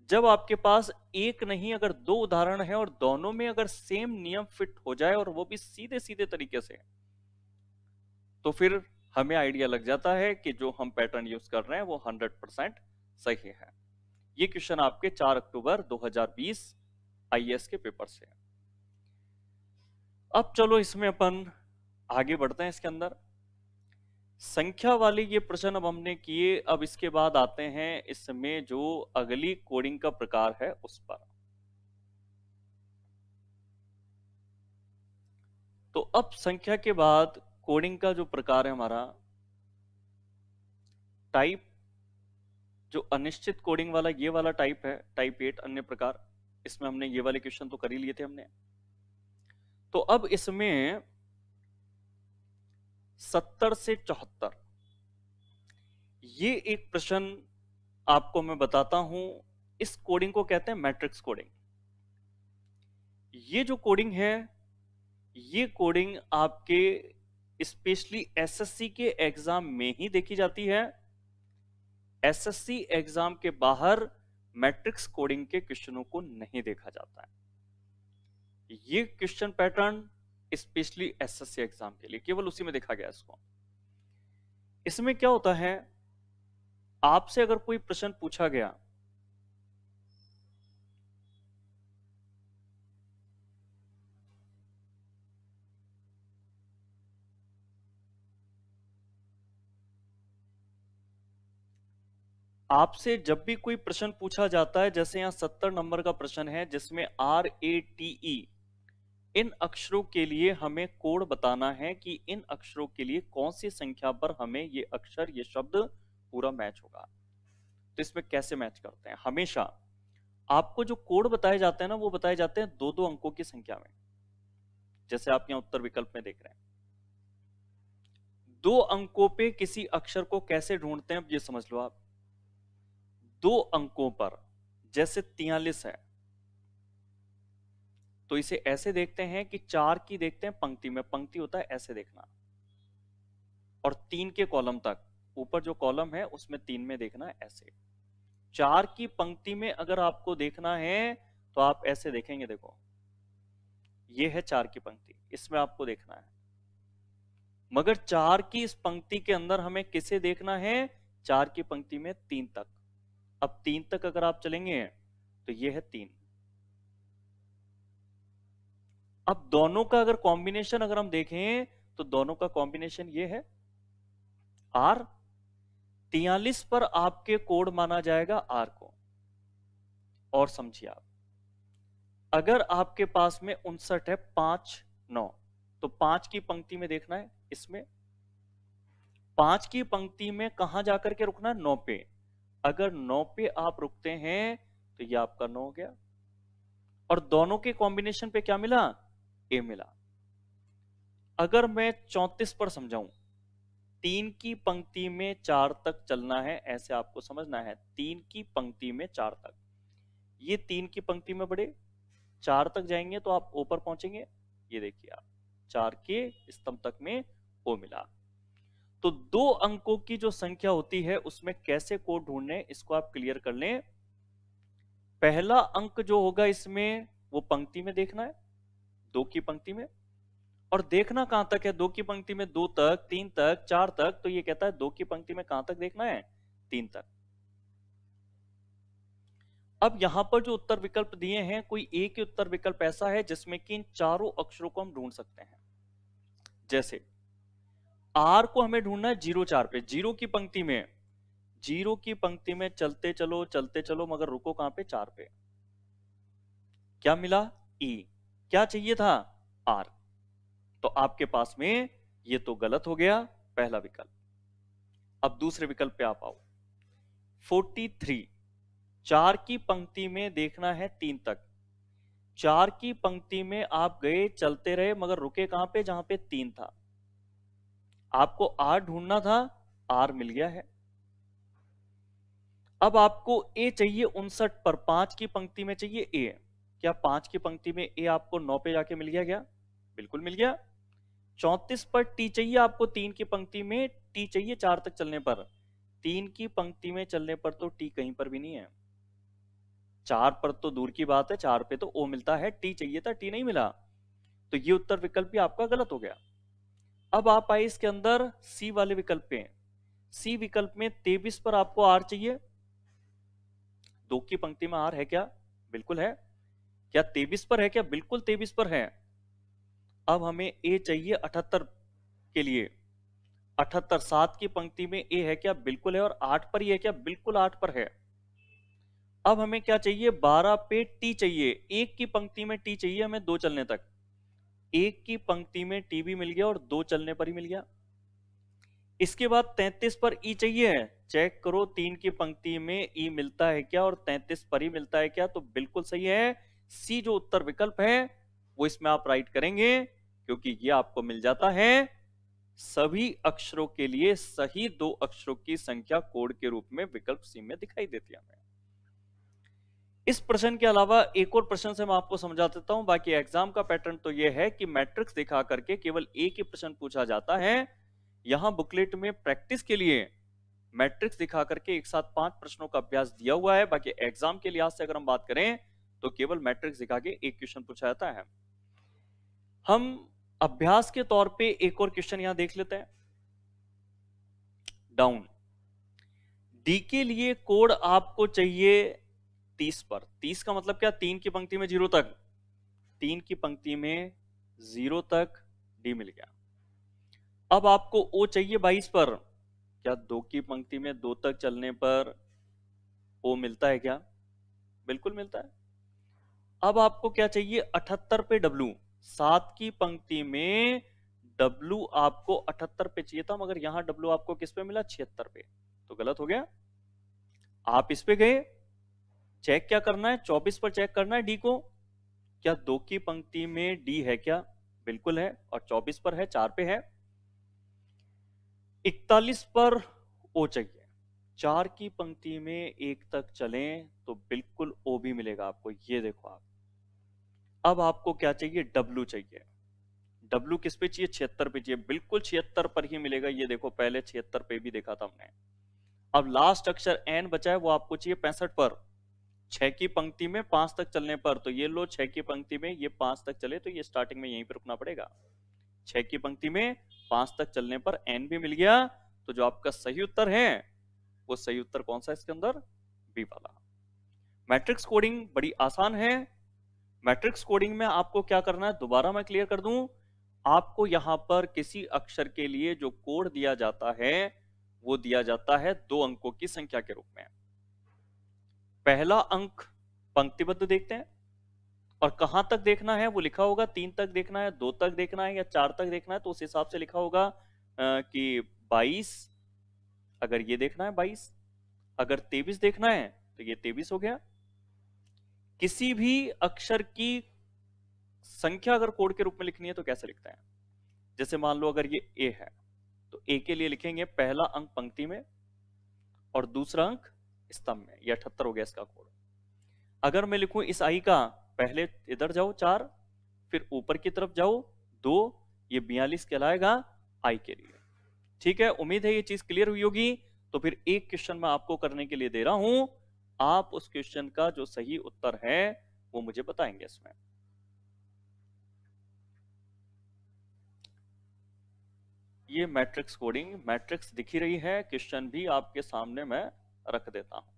Speaker 1: जब आपके पास एक नहीं अगर दो उदाहरण है और दोनों में अगर सेम नियम फिट हो जाए और वो भी सीधे सीधे तरीके से, तो फिर हमें आइडिया लग जाता है कि जो हम पैटर्न यूज कर रहे हैं वो 100% सही है। ये क्वेश्चन आपके 4 अक्टूबर 2020 आईएएस के पेपर से है। अब चलो इसमें अपन आगे बढ़ते हैं। इसके अंदर संख्या वाले ये प्रश्न अब हमने किए, अब इसके बाद आते हैं इसमें जो अगली कोडिंग का प्रकार है उस पर। तो अब संख्या के बाद कोडिंग का जो प्रकार है हमारा टाइप, जो अनिश्चित कोडिंग वाला ये वाला टाइप है, टाइप 8 अन्य प्रकार। इसमें हमने ये वाले क्वेश्चन तो कर ही लिए थे हमने। तो अब इसमें 70 से 74 ये एक प्रश्न आपको मैं बताता हूं। इस कोडिंग को कहते हैं मैट्रिक्स कोडिंग। ये जो कोडिंग है ये कोडिंग आपके स्पेशली एसएससी के एग्जाम में ही देखी जाती है। एसएससी एग्जाम के बाहर मैट्रिक्स कोडिंग के क्वेश्चनों को नहीं देखा जाता है। ये question pattern specially SSC exam के लिए केवल उसी में देखा गया इसको। इसमें क्या होता है, आपसे अगर कोई प्रश्न पूछा गया आपसे जब भी कोई प्रश्न पूछा जाता है, जैसे यहां 70 नंबर का प्रश्न है जिसमें RATE इन अक्षरों के लिए हमें कोड बताना है कि इन अक्षरों के लिए कौन सी संख्या पर हमें ये अक्षर ये शब्द पूरा मैच होगा। तो इसमें कैसे मैच करते हैं, हमेशा आपको जो कोड बताए जाते हैं ना वो बताए जाते हैं दो दो अंकों की संख्या में। जैसे आप यहां उत्तर विकल्प में देख रहे हैं, दो अंकों पे किसी अक्षर को कैसे ढूंढते हैं, अब ये समझ लो आप। दो अंकों पर जैसे 43 है तो इसे ऐसे देखते हैं कि 4 की देखते हैं पंक्ति में, पंक्ति होता है ऐसे देखना, और 3 के कॉलम तक ऊपर जो कॉलम है उसमें 3 में देखना है ऐसे। 4 की पंक्ति में अगर आपको देखना है तो आप ऐसे देखेंगे, देखो ये है 4 की पंक्ति, इसमें आपको देखना है। मगर 4 की इस पंक्ति के अंदर हमें किसे देखना है, 4 की पंक्ति में 3 तक। अब 3 तक अगर आप चलेंगे तो ये है 3। अब दोनों का अगर कॉम्बिनेशन अगर हम देखें तो दोनों का कॉम्बिनेशन ये है आर। 43 पर आपके कोड माना जाएगा आर को। और समझिए आप, अगर आपके पास में 59 है, 5, 9, तो 5 की पंक्ति में देखना है इसमें। 5 की पंक्ति में कहां जाकर के रुकना है, 9 पे। अगर 9 पे आप रुकते हैं तो ये आपका 9 हो गया। और दोनों के कॉम्बिनेशन पे क्या मिला, ए मिला। अगर मैं 34 पर समझाऊं, 3 की पंक्ति में 4 तक चलना है, ऐसे आपको समझना है। 3 की पंक्ति में 4 तक, ये 3 की पंक्ति में बढ़े 4 तक जाएंगे तो आप ऊपर पहुंचेंगे। ये देखिए आप 4 के स्तंभ तक में ओ मिला। तो 2 अंकों की जो संख्या होती है उसमें कैसे कोड ढूंढने, इसको आप क्लियर कर लें। पहला अंक जो होगा इसमें वो पंक्ति में देखना है, 2 की पंक्ति में। और देखना कहां तक है, 2 की पंक्ति में 2 तक, 3 तक, 4 तक। तो ये कहता है 2 की पंक्ति में कहां तक देखना है, 3 तक। अब यहां पर जो उत्तर विकल्प दिए हैं, कोई एक ही उत्तर विकल्प ऐसा है जिसमें कि इन चारों अक्षरों को हम ढूंढ सकते हैं। जैसे आर को हमें ढूंढना है 0 4 पे, 0 की पंक्ति में, 0 की पंक्ति में चलते चलो मगर रुको कहां पे, 4 पे। क्या मिला, ई। क्या चाहिए था, आर। तो आपके पास में ये तो गलत हो गया पहला विकल्प। अब दूसरे विकल्प पे आप आओ। 43, 4 की पंक्ति में देखना है 3 तक। 4 की पंक्ति में आप गए, चलते रहे मगर रुके कहां पे, जहां पे 3 था। आपको आर ढूंढना था, आर मिल गया है। अब आपको ए चाहिए 59 पर, 5 की पंक्ति में चाहिए ए। क्या 5 की पंक्ति में ए आपको 9 पे जाके मिल गया क्या, बिल्कुल मिल गया। 34 पर टी चाहिए आपको, 3 की पंक्ति में टी चाहिए 4 तक चलने पर। 3 की पंक्ति में चलने पर तो टी कहीं पर भी नहीं है, 4 पर तो दूर की बात है, 4 पे तो ओ मिलता है, टी चाहिए था, टी नहीं मिला। तो ये उत्तर विकल्प भी आपका गलत हो गया। अब आप आए इसके अंदर सी वाले विकल्प पे। सी विकल्प में 23 पर आपको आर चाहिए, 2 की पंक्ति में आर है क्या, बिल्कुल है। क्या 23 पर है क्या, बिल्कुल 23 पर है। अब हमें ए चाहिए 78 के लिए, 78 7 की पंक्ति में ए है क्या, बिल्कुल है। और 8 पर ही है क्या, बिल्कुल 8 पर है। अब हमें क्या चाहिए, 12 पे टी चाहिए, 1 की पंक्ति में टी चाहिए हमें 2 चलने तक। 1 की पंक्ति में टी भी मिल गया और 2 चलने पर ही मिल गया। इसके बाद 33 पर ई चाहिए, चेक करो 3 की पंक्ति में ई मिलता है क्या और 33 पर ही मिलता है क्या, तो बिल्कुल सही है। सी जो उत्तर विकल्प है वो इसमें आप राइट करेंगे, क्योंकि ये आपको मिल जाता है सभी अक्षरों के लिए सही 2 अक्षरों की संख्या कोड के रूप में विकल्प सी में दिखाई देती है हमें। इस प्रश्न के अलावा एक और प्रश्न से मैं आपको समझा देता हूं। बाकी एग्जाम का पैटर्न तो यह है कि मैट्रिक्स दिखा करके केवल एक ही प्रश्न पूछा जाता है। यहां बुकलेट में प्रैक्टिस के लिए मैट्रिक्स दिखा करके एक साथ 5 प्रश्नों का अभ्यास दिया हुआ है। बाकी एग्जाम के लिहाज से अगर हम बात करें तो केवल मैट्रिक्स दिखा के एक क्वेश्चन पूछा जाता है। हम अभ्यास के तौर पे एक और क्वेश्चन यहां देख लेते हैं। डाउन डी के लिए कोड आपको चाहिए 30 पर। 30 का मतलब क्या, 3 की पंक्ति में 0 तक, 3 की पंक्ति में 0 तक डी मिल गया। अब आपको ओ चाहिए 22 पर। क्या 2 की पंक्ति में 2 तक चलने पर ओ मिलता है क्या, बिल्कुल मिलता है। अब आपको क्या चाहिए, 78 पे डब्लू। 7 की पंक्ति में डब्लू आपको 78 पे चाहिए था, मगर यहां डब्लू आपको किस पे मिला, 76 पे। तो गलत हो गया। आप इस पे गए, चेक क्या करना है, 24 पर चेक करना है डी को। क्या 2 की पंक्ति में डी है क्या, बिल्कुल है। और 24 पर है, 4 पे है। 41 पर ओ चाहिए, 4 की पंक्ति में 1 तक चलें तो बिल्कुल ओ भी मिलेगा आपको। ये देखो आप, अब आपको क्या चाहिए, डब्लू चाहिए। डब्लू किस पे चाहिए, 76 पे चाहिए, बिल्कुल 76 पर ही मिलेगा। ये देखो पहले 76 पे भी देखा था हमने। अब लास्ट अक्षर एन बचा है, वो आपको चाहिए 65 पर। 6 की पंक्ति में 5 तक चलने पर, तो ये लो 6 की पंक्ति में ये 5 तक चले तो ये स्टार्टिंग में यहीं पर रुकना पड़ेगा। 6 की पंक्ति में 5 तक चलने पर एन भी मिल गया। तो जो आपका सही उत्तर है वो सही उत्तर कौन सा है इसके अंदर, बी वाला। मैट्रिक्स कोडिंग बड़ी आसान है। मैट्रिक्स कोडिंग में आपको क्या करना है, दोबारा मैं क्लियर कर दूं। आपको यहां पर किसी अक्षर के लिए जो कोड दिया जाता है वो दिया जाता है 2 अंकों की संख्या के रूप में। पहला अंक पंक्तिबद्ध देखते हैं और कहां तक देखना है वो लिखा होगा, 3 तक देखना है, 2 तक देखना है या 4 तक देखना है, तो उस हिसाब से लिखा होगा कि 22। अगर ये देखना है 22, अगर 23 देखना है तो ये 23 हो गया। किसी भी अक्षर की संख्या अगर कोड के रूप में लिखनी है तो कैसे लिखते हैं? जैसे मान लो अगर ये ए है तो ए के लिए लिखेंगे पहला अंक पंक्ति में और दूसरा अंक स्तंभ में। ये 78 हो गया इसका कोड। अगर मैं लिखूं इस आई का, पहले इधर जाओ 4, फिर ऊपर की तरफ जाओ 2, ये 42 कहलाएगा आई के लिए। ठीक है, उम्मीद है ये चीज क्लियर हुई होगी। तो फिर एक क्वेश्चन मैं आपको करने के लिए दे रहा हूं, आप उस क्वेश्चन का जो सही उत्तर है वो मुझे बताएंगे इसमें। ये मैट्रिक्स कोडिंग, मैट्रिक्स दिखी रही है, क्वेश्चन भी आपके सामने मैं रख देता हूं।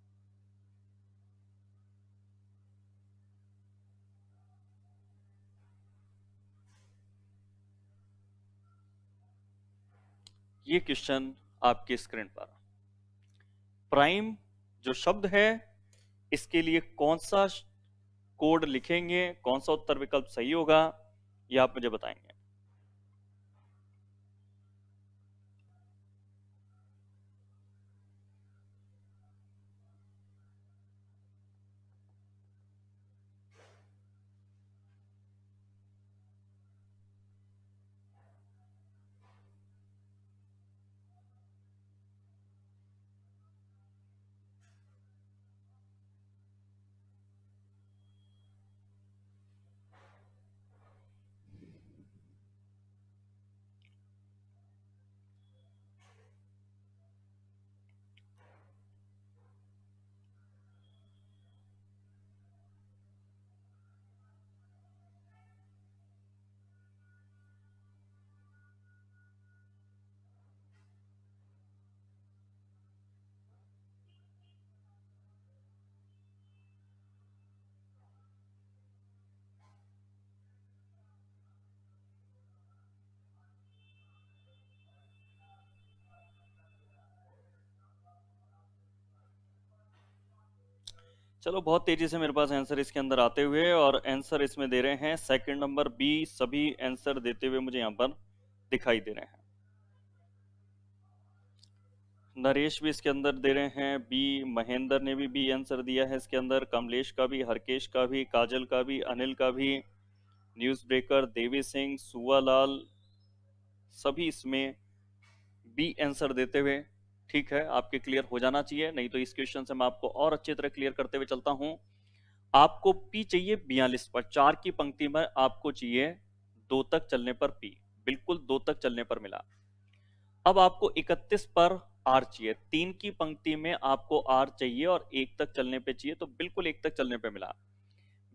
Speaker 1: ये क्वेश्चन आपकी स्क्रीन पर, प्राइम जो शब्द है इसके लिए कौन सा कोड लिखेंगे, कौन सा उत्तर विकल्प सही होगा, ये आप मुझे बताएंगे। चलो, बहुत तेजी से मेरे पास आंसर इसके अंदर आते हुए, और आंसर इसमें दे रहे हैं सेकंड नंबर बी। सभी आंसर देते हुए मुझे यहाँ पर दिखाई दे रहे हैं। नरेश भी इसके अंदर दे रहे हैं बी, महेंद्र ने भी बी आंसर दिया है इसके अंदर, कमलेश का भी, हरकेश का भी, काजल का भी, अनिल का भी, न्यूज ब्रेकर, देवी सिंह, सुवालाल, सभी इसमें बी आंसर देते हुए। ठीक है, आपके क्लियर हो जाना चाहिए, नहीं तो इस क्वेश्चन से मैं आपको और अच्छी तरह क्लियर करते हुए चलता हूं। आपको पी चाहिए 42 पर, 4 की पंक्ति में आपको चाहिए 2 तक चलने पर पी, बिल्कुल 2 तक चलने पर मिला। अब आपको 31 पर आर चाहिए, 3 की पंक्ति में आपको आर चाहिए और 1 तक चलने पे चाहिए, तो बिल्कुल 1 तक चलने पे मिला।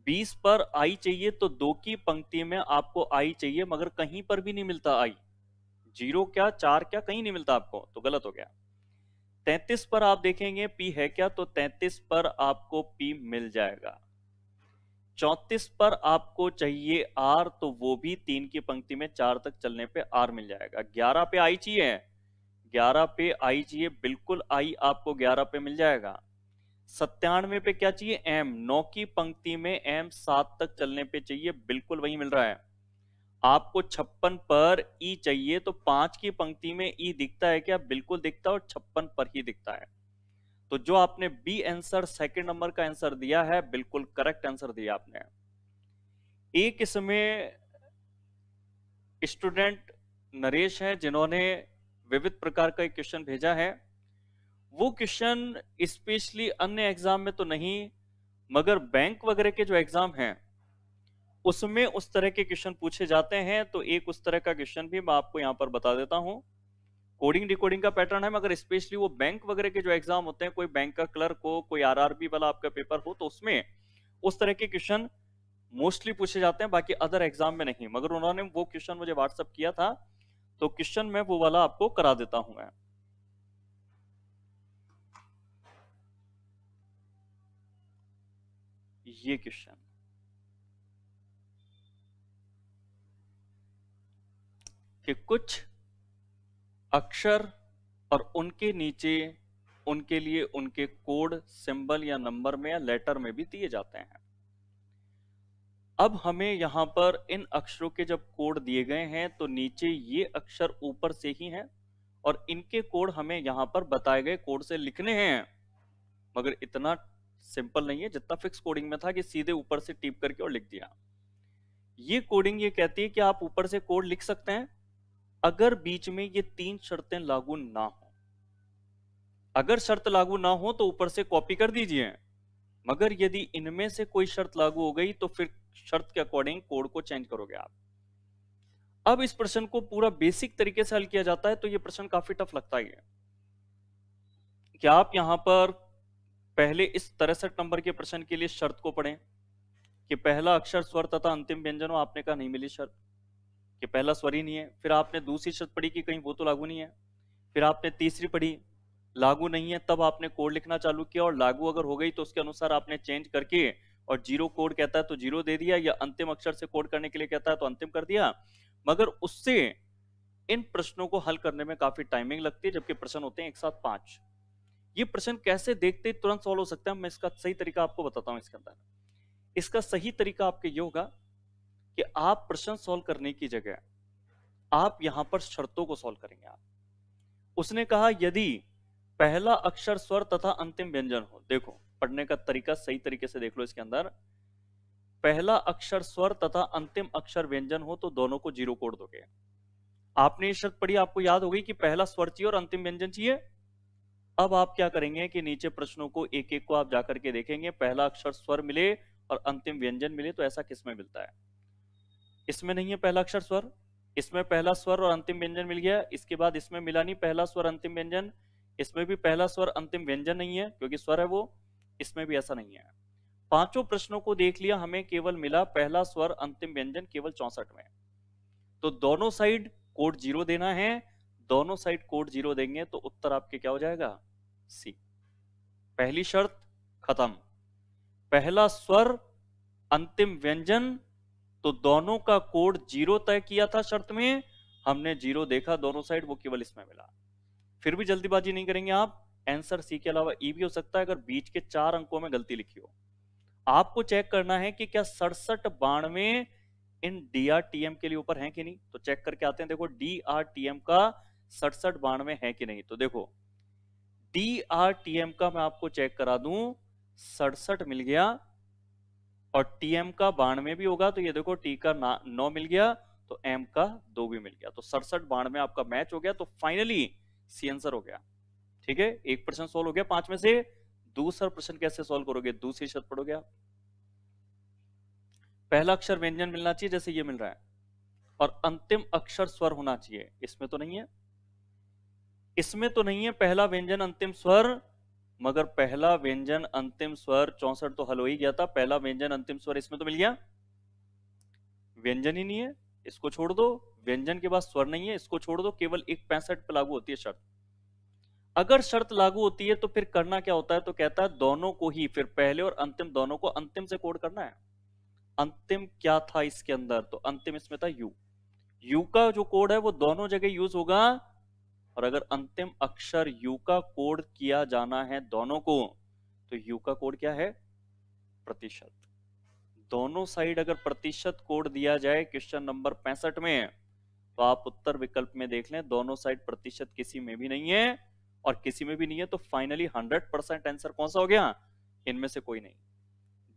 Speaker 1: 20 पर आई चाहिए, तो 2 की पंक्ति में आपको आई चाहिए, मगर कहीं पर भी नहीं मिलता आई, 0 क्या 4 क्या कहीं नहीं मिलता आपको, तो गलत हो गया। 33 पर आप देखेंगे पी है क्या, तो 33 पर आपको पी मिल जाएगा। 34 पर आपको चाहिए आर, तो वो भी 3 की पंक्ति में 4 तक चलने पे आर मिल जाएगा। 11 पे आई चाहिए, 11 पे आई चाहिए, बिल्कुल आई आपको 11 पे मिल जाएगा। 97 पे क्या चाहिए, एम, 9 की पंक्ति में एम 7 तक चलने पे चाहिए, बिल्कुल वही मिल रहा है। आपको 56 पर ई चाहिए, तो 5 की पंक्ति में ई दिखता है क्या, बिल्कुल दिखता है, और 56 पर ही दिखता है। तो जो आपने बी आंसर सेकंड नंबर का आंसर दिया है, बिल्कुल करेक्ट आंसर दिया आपने। एक इसमें स्टूडेंट नरेश हैं जिन्होंने विविध प्रकार का एक क्वेश्चन भेजा है। वो क्वेश्चन स्पेशली अन्य एग्जाम में तो नहीं, मगर बैंक वगैरह के जो एग्जाम हैं उसमें उस तरह के क्वेश्चन पूछे जाते हैं। तो एक उस तरह का क्वेश्चन भी मैं आपको यहां पर बता देता हूं। कोडिंग डिकोडिंग का पैटर्न है, मगर स्पेशली वो बैंक वगैरह के जो एग्जाम होते हैं, कोई बैंक का क्लर्क हो, कोई आरआरबी वाला आपका पेपर हो, तो उसमें उस तरह के क्वेश्चन मोस्टली पूछे जाते हैं, बाकी अदर एग्जाम में नहीं। मगर उन्होंने वो क्वेश्चन मुझे व्हाट्सअप किया था, तो क्वेश्चन मैं वो वाला आपको करा देता हूं मैं। ये क्वेश्चन कि कुछ अक्षर और उनके नीचे उनके लिए उनके कोड, सिंबल या नंबर में या लेटर में भी दिए जाते हैं। अब हमें यहां पर इन अक्षरों के जब कोड दिए गए हैं, तो नीचे ये अक्षर ऊपर से ही हैं और इनके कोड हमें यहां पर बताए गए कोड से लिखने हैं। मगर इतना सिंपल नहीं है, जितना फिक्स कोडिंग में था कि सीधे ऊपर से टिप करके और लिख दिया। ये कोडिंग ये कहती है कि आप ऊपर से कोड लिख सकते हैं अगर बीच में ये 3 शर्तें लागू ना हो। अगर शर्त लागू ना हो तो ऊपर से कॉपी कर दीजिए, मगर यदि इनमें से कोई शर्त लागू हो गई तो फिर शर्त के अकॉर्डिंग कोड को चेंज करोगे आप। अब इस प्रश्न को पूरा बेसिक तरीके से हल किया जाता है, तो ये प्रश्न काफी टफ लगता ही है कि आप यहां पर पहले इस 63 नंबर के प्रश्न के लिए शर्त को पढ़ें कि पहला अक्षर स्वर तथा अंतिम व्यंजन हो। आपने कहा नहीं मिली शर्त कि पहला स्वर ही नहीं है। फिर आपने दूसरी शर्त पढ़ी कि कहीं वो तो लागू नहीं है। फिर आपने तीसरी पढ़ी, लागू नहीं है, तब आपने कोड लिखना चालू किया, और लागू अगर हो गई तो उसके अनुसार आपने चेंज करके, और जीरो कोड कहता है तो जीरो दे दिया, या अंतिम अक्षर से कोड करने के लिए कहता है तो अंतिम कर दिया। मगर उससे इन प्रश्नों को हल करने में काफी टाइमिंग लगती है, जबकि प्रश्न होते हैं एक साथ 5। ये प्रश्न कैसे देखते ही तुरंत सॉल्व हो सकता है, मैं इसका सही तरीका आपको बताता हूं। इसके अंदर इसका सही तरीका आपके ये होगा कि आप प्रश्न सॉल्व करने की जगह आप यहां पर शर्तों को सॉल्व करेंगे। आप, उसने कहा यदि पहला अक्षर स्वर तथा अंतिम व्यंजन हो। देखो पढ़ने का तरीका सही तरीके से देख लो। इसके अंदर पहला अक्षर स्वर तथा अंतिम अक्षर व्यंजन हो तो दोनों को जीरो कोड दोगे। आपने ये शर्त पढ़ी, आपको याद हो गई कि पहला स्वर चाहिए और अंतिम व्यंजन चाहिए। अब आप क्या करेंगे कि नीचे प्रश्नों को एक एक को आप जाकर के देखेंगे, पहला अक्षर स्वर मिले और अंतिम व्यंजन मिले तो ऐसा किसमें मिलता है। इसमें नहीं है पहला अक्षर स्वर, इसमें पहला स्वर और अंतिम व्यंजन मिल गया। इसके बाद इसमें मिला नहीं पहला स्वर अंतिम व्यंजन, इसमें भी पहला स्वर अंतिम व्यंजन नहीं है क्योंकि स्वर है वो, इसमें भी ऐसा नहीं है। पांचों प्रश्नों को देख लिया, हमें केवल मिला पहला स्वर अंतिम व्यंजन केवल 64 में। तो दोनों साइड कोड जीरो देना है, दोनों साइड कोड जीरो देंगे तो उत्तर आपके क्या हो जाएगा, सी। पहली शर्त खत्म, पहला स्वर अंतिम व्यंजन, तो दोनों का कोड जीरो तय किया था शर्त में, हमने जीरो देखा दोनों साइड, वो केवल इसमें मिला। फिर भी जल्दीबाजी नहीं करेंगे आप, आंसर सी के अलावा ई भी हो सकता है अगर बीच के 4 अंकों में गलती लिखी हो। आपको चेक करना है कि क्या 67 92 इन डीआरटीएम के लिए ऊपर है कि नहीं, तो चेक करके आते हैं। देखो डीआरटीएम का 67 92 है कि नहीं, तो देखो डीआरटीएम का मैं आपको चेक करा दूं, 67 मिल गया और टीएम का 92 भी होगा, तो ये देखो टी का 9 मिल गया तो एम का 2 भी मिल गया, तो 67 92 आपका मैच हो गया, तो फाइनली सी आंसर हो गया। ठीक है, एक प्रश्न सोल्व हो गया 5 में से। दूसरा प्रश्न कैसे सोल्व करोगे, दूसरी शर्त पढ़ोगे आप। पहला अक्षर व्यंजन मिलना चाहिए जैसे ये मिल रहा है, और अंतिम अक्षर स्वर होना चाहिए। इसमें तो नहीं है, इसमें तो नहीं है पहला व्यंजन अंतिम स्वर, मगर पहला व्यंजन अंतिम स्वर 64 तो हल हो ही गया था। पहला व्यंजन अंतिम स्वर इसमें तो मिल गया, व्यंजन ही नहीं है, इसको छोड़ दो। व्यंजन के बाद स्वर नहीं है, इसको छोड़ दो। केवल एक 65 पे लागू होती है शर्त। अगर शर्त लागू होती है तो फिर करना क्या होता है, तो कहता है दोनों को ही, फिर पहले और अंतिम दोनों को अंतिम से कोड करना है। अंतिम क्या था इसके अंदर, तो अंतिम इसमें था यू। यू का जो कोड है वो दोनों जगह यूज होगा, और अगर अंतिम अक्षर यू का कोड किया जाना है दोनों को, तो यू का कोड क्या है, प्रतिशत। दोनों साइड अगर प्रतिशत कोड दिया जाए क्वेश्चन नंबर 65 में, तो आप उत्तर विकल्प में देख लें, दोनों साइड प्रतिशत किसी में भी नहीं है और किसी में भी नहीं है, तो फाइनली 100% आंसर कौन सा हो गया, इनमें से कोई नहीं।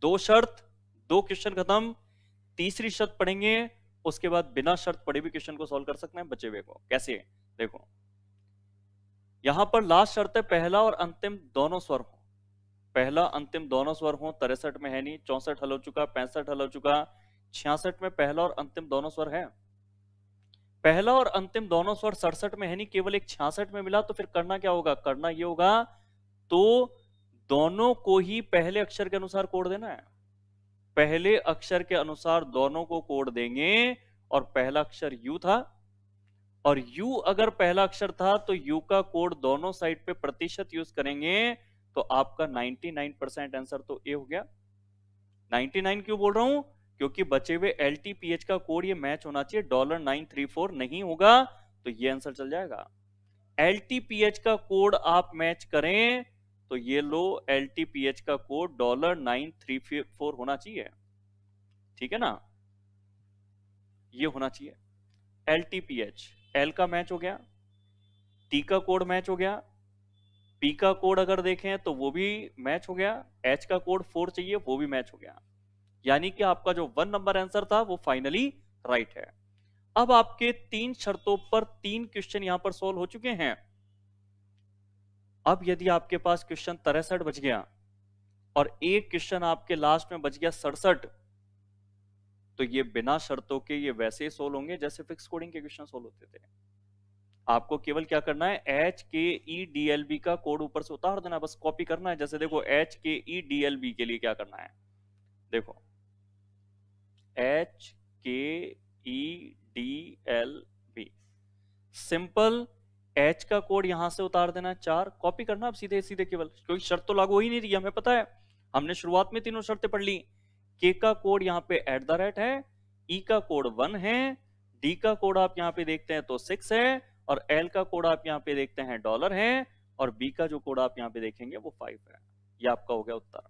Speaker 1: दो शर्त, दो क्वेश्चन खत्म। तीसरी शर्त पढ़ेंगे, उसके बाद बिना शर्त पढ़े भी क्वेश्चन को सॉल्व कर सकते हैं बचे हुए को। कैसे, देखो यहां पर लास्ट शर्त है पहला और अंतिम दोनों स्वर हो। पहला अंतिम दोनों स्वर हो, 63 में है नहीं, 64 हल हो चुका, 65 हल हो चुका, 66 में पहला और अंतिम दोनों स्वर है। पहला और अंतिम दोनों स्वर 67 में है नहीं, केवल एक 66 में मिला, तो फिर करना क्या होगा, करना ये होगा, तो दोनों को ही पहले अक्षर के अनुसार कोड देना है। पहले अक्षर के अनुसार दोनों को कोड देंगे, और पहला अक्षर यू था, और यू अगर पहला अक्षर था तो यू का कोड दोनों साइड पे प्रतिशत यूज करेंगे, तो आपका 99% आंसर तो ए हो गया। 99 क्यों बोल रहा हूं, क्योंकि बचे हुए LTPH का कोड ये मैच होना चाहिए, $934 नहीं होगा तो ये आंसर चल जाएगा। LTPH का कोड आप मैच करें तो ये लो, LTPH का कोड $934 होना चाहिए, ठीक है ना, ये होना चाहिए। LTPH, L का मैच हो गया, T का कोड मैच हो गया, P का कोड अगर देखें तो वो भी मैच हो गया, H का कोड 4 चाहिए, वो भी मैच हो गया। यानी कि आपका जो 1 नंबर आंसर था वो फाइनली राइट है। अब आपके 3 शर्तों पर 3 क्वेश्चन यहां पर सोल्व हो चुके हैं। अब यदि आपके पास क्वेश्चन 63 बच गया और एक क्वेश्चन आपके लास्ट में बच गया 67, तो ये बिना शर्तों के ये वैसे ही सोल्व होंगे जैसे फिक्स कोडिंग के क्वेश्चन सोल्व होते थे। आपको केवल क्या करना है, HKEDLB का कोड ऊपर से उतार देना, बस कॉपी करना है। जैसे देखो HKEDLB के लिए क्या करना है, देखो HKEDLB सिंपल, H का कोड यहां से उतार देना है 4, कॉपी करना अब सीधे सीधे केवल, क्योंकि शर्त तो लागू हो ही नहीं रही, हमें पता है, हमने शुरुआत में तीनों शर्तें पढ़ ली। K का कोड यहाँ पे @ है, E का कोड 1 है, D का कोड आप यहाँ पे देखते हैं तो 6 है, और L का कोड आप यहाँ पे देखते हैं डॉलर है, और B का जो कोड आप यहाँ पे देखेंगे वो 5 है। ये आपका हो गया उत्तर।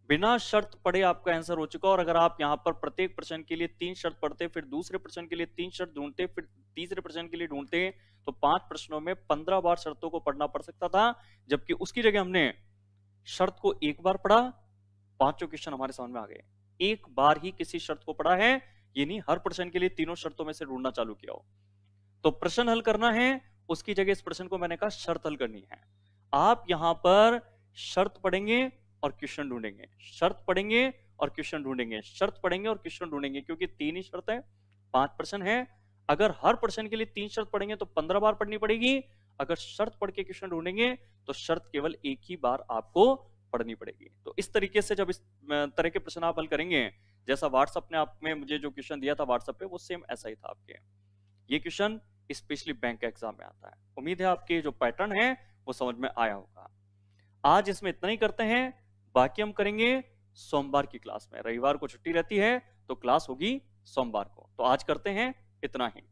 Speaker 1: बिना शर्त पढ़े आपका आंसर हो चुका। और अगर आप यहाँ पर प्रत्येक प्रश्न के लिए 3 शर्त पढ़ते, फिर दूसरे प्रश्न के लिए 3 शर्त ढूंढते, फिर तीसरे प्रश्न के लिए ढूंढते, तो 5 प्रश्नों में 15 बार शर्तों को पढ़ना पड़ सकता था, जबकि उसकी जगह हमने शर्त को एक बार पढ़ा, पांचों क्वेश्चन हमारे समझ में आ गए। एक बार ही किसी शर्त को पढ़ा है, ये नहीं हर प्रश्न के लिए तीनों शर्तों में से ढूंढना चालू किया हो। तो प्रश्न हल करना है, उसकी जगह इस प्रश्न को मैंने कहा शर्त हल करनी है। आप यहां पर शर्त पढ़ेंगे और क्वेश्चन ढूंढेंगे, शर्त पढ़ेंगे और क्वेश्चन ढूंढेंगे, शर्त पढ़ेंगे और क्वेश्चन ढूंढेंगे, क्योंकि 3 ही शर्त है, 5 प्रश्न है। अगर हर प्रश्न के लिए 3 शर्त पढ़ेंगे तो 15 बार पढ़नी पड़ेगी। अगर शर्त पढ़ के क्वेश्चन ढूंढेंगे तो शर्त केवल एक ही बार आपको पढ़नी पड़ेगी। तो इस तरीके से जब इस तरह के प्रश्न आप हल करेंगे, जैसा व्हाट्सएप ने आप में मुझे जो क्वेश्चन दिया था व्हाट्सएप पे, वो सेम ऐसा ही था आपके। ये क्वेश्चन स्पेशली बैंक के एग्जाम में आता है। उम्मीद है आपके जो पैटर्न है वो समझ में आया होगा। आज इसमें इतना ही करते हैं, बाकी हम करेंगे सोमवार की क्लास में। रविवार को छुट्टी रहती है तो क्लास होगी सोमवार को। तो आज करते हैं इतना ही।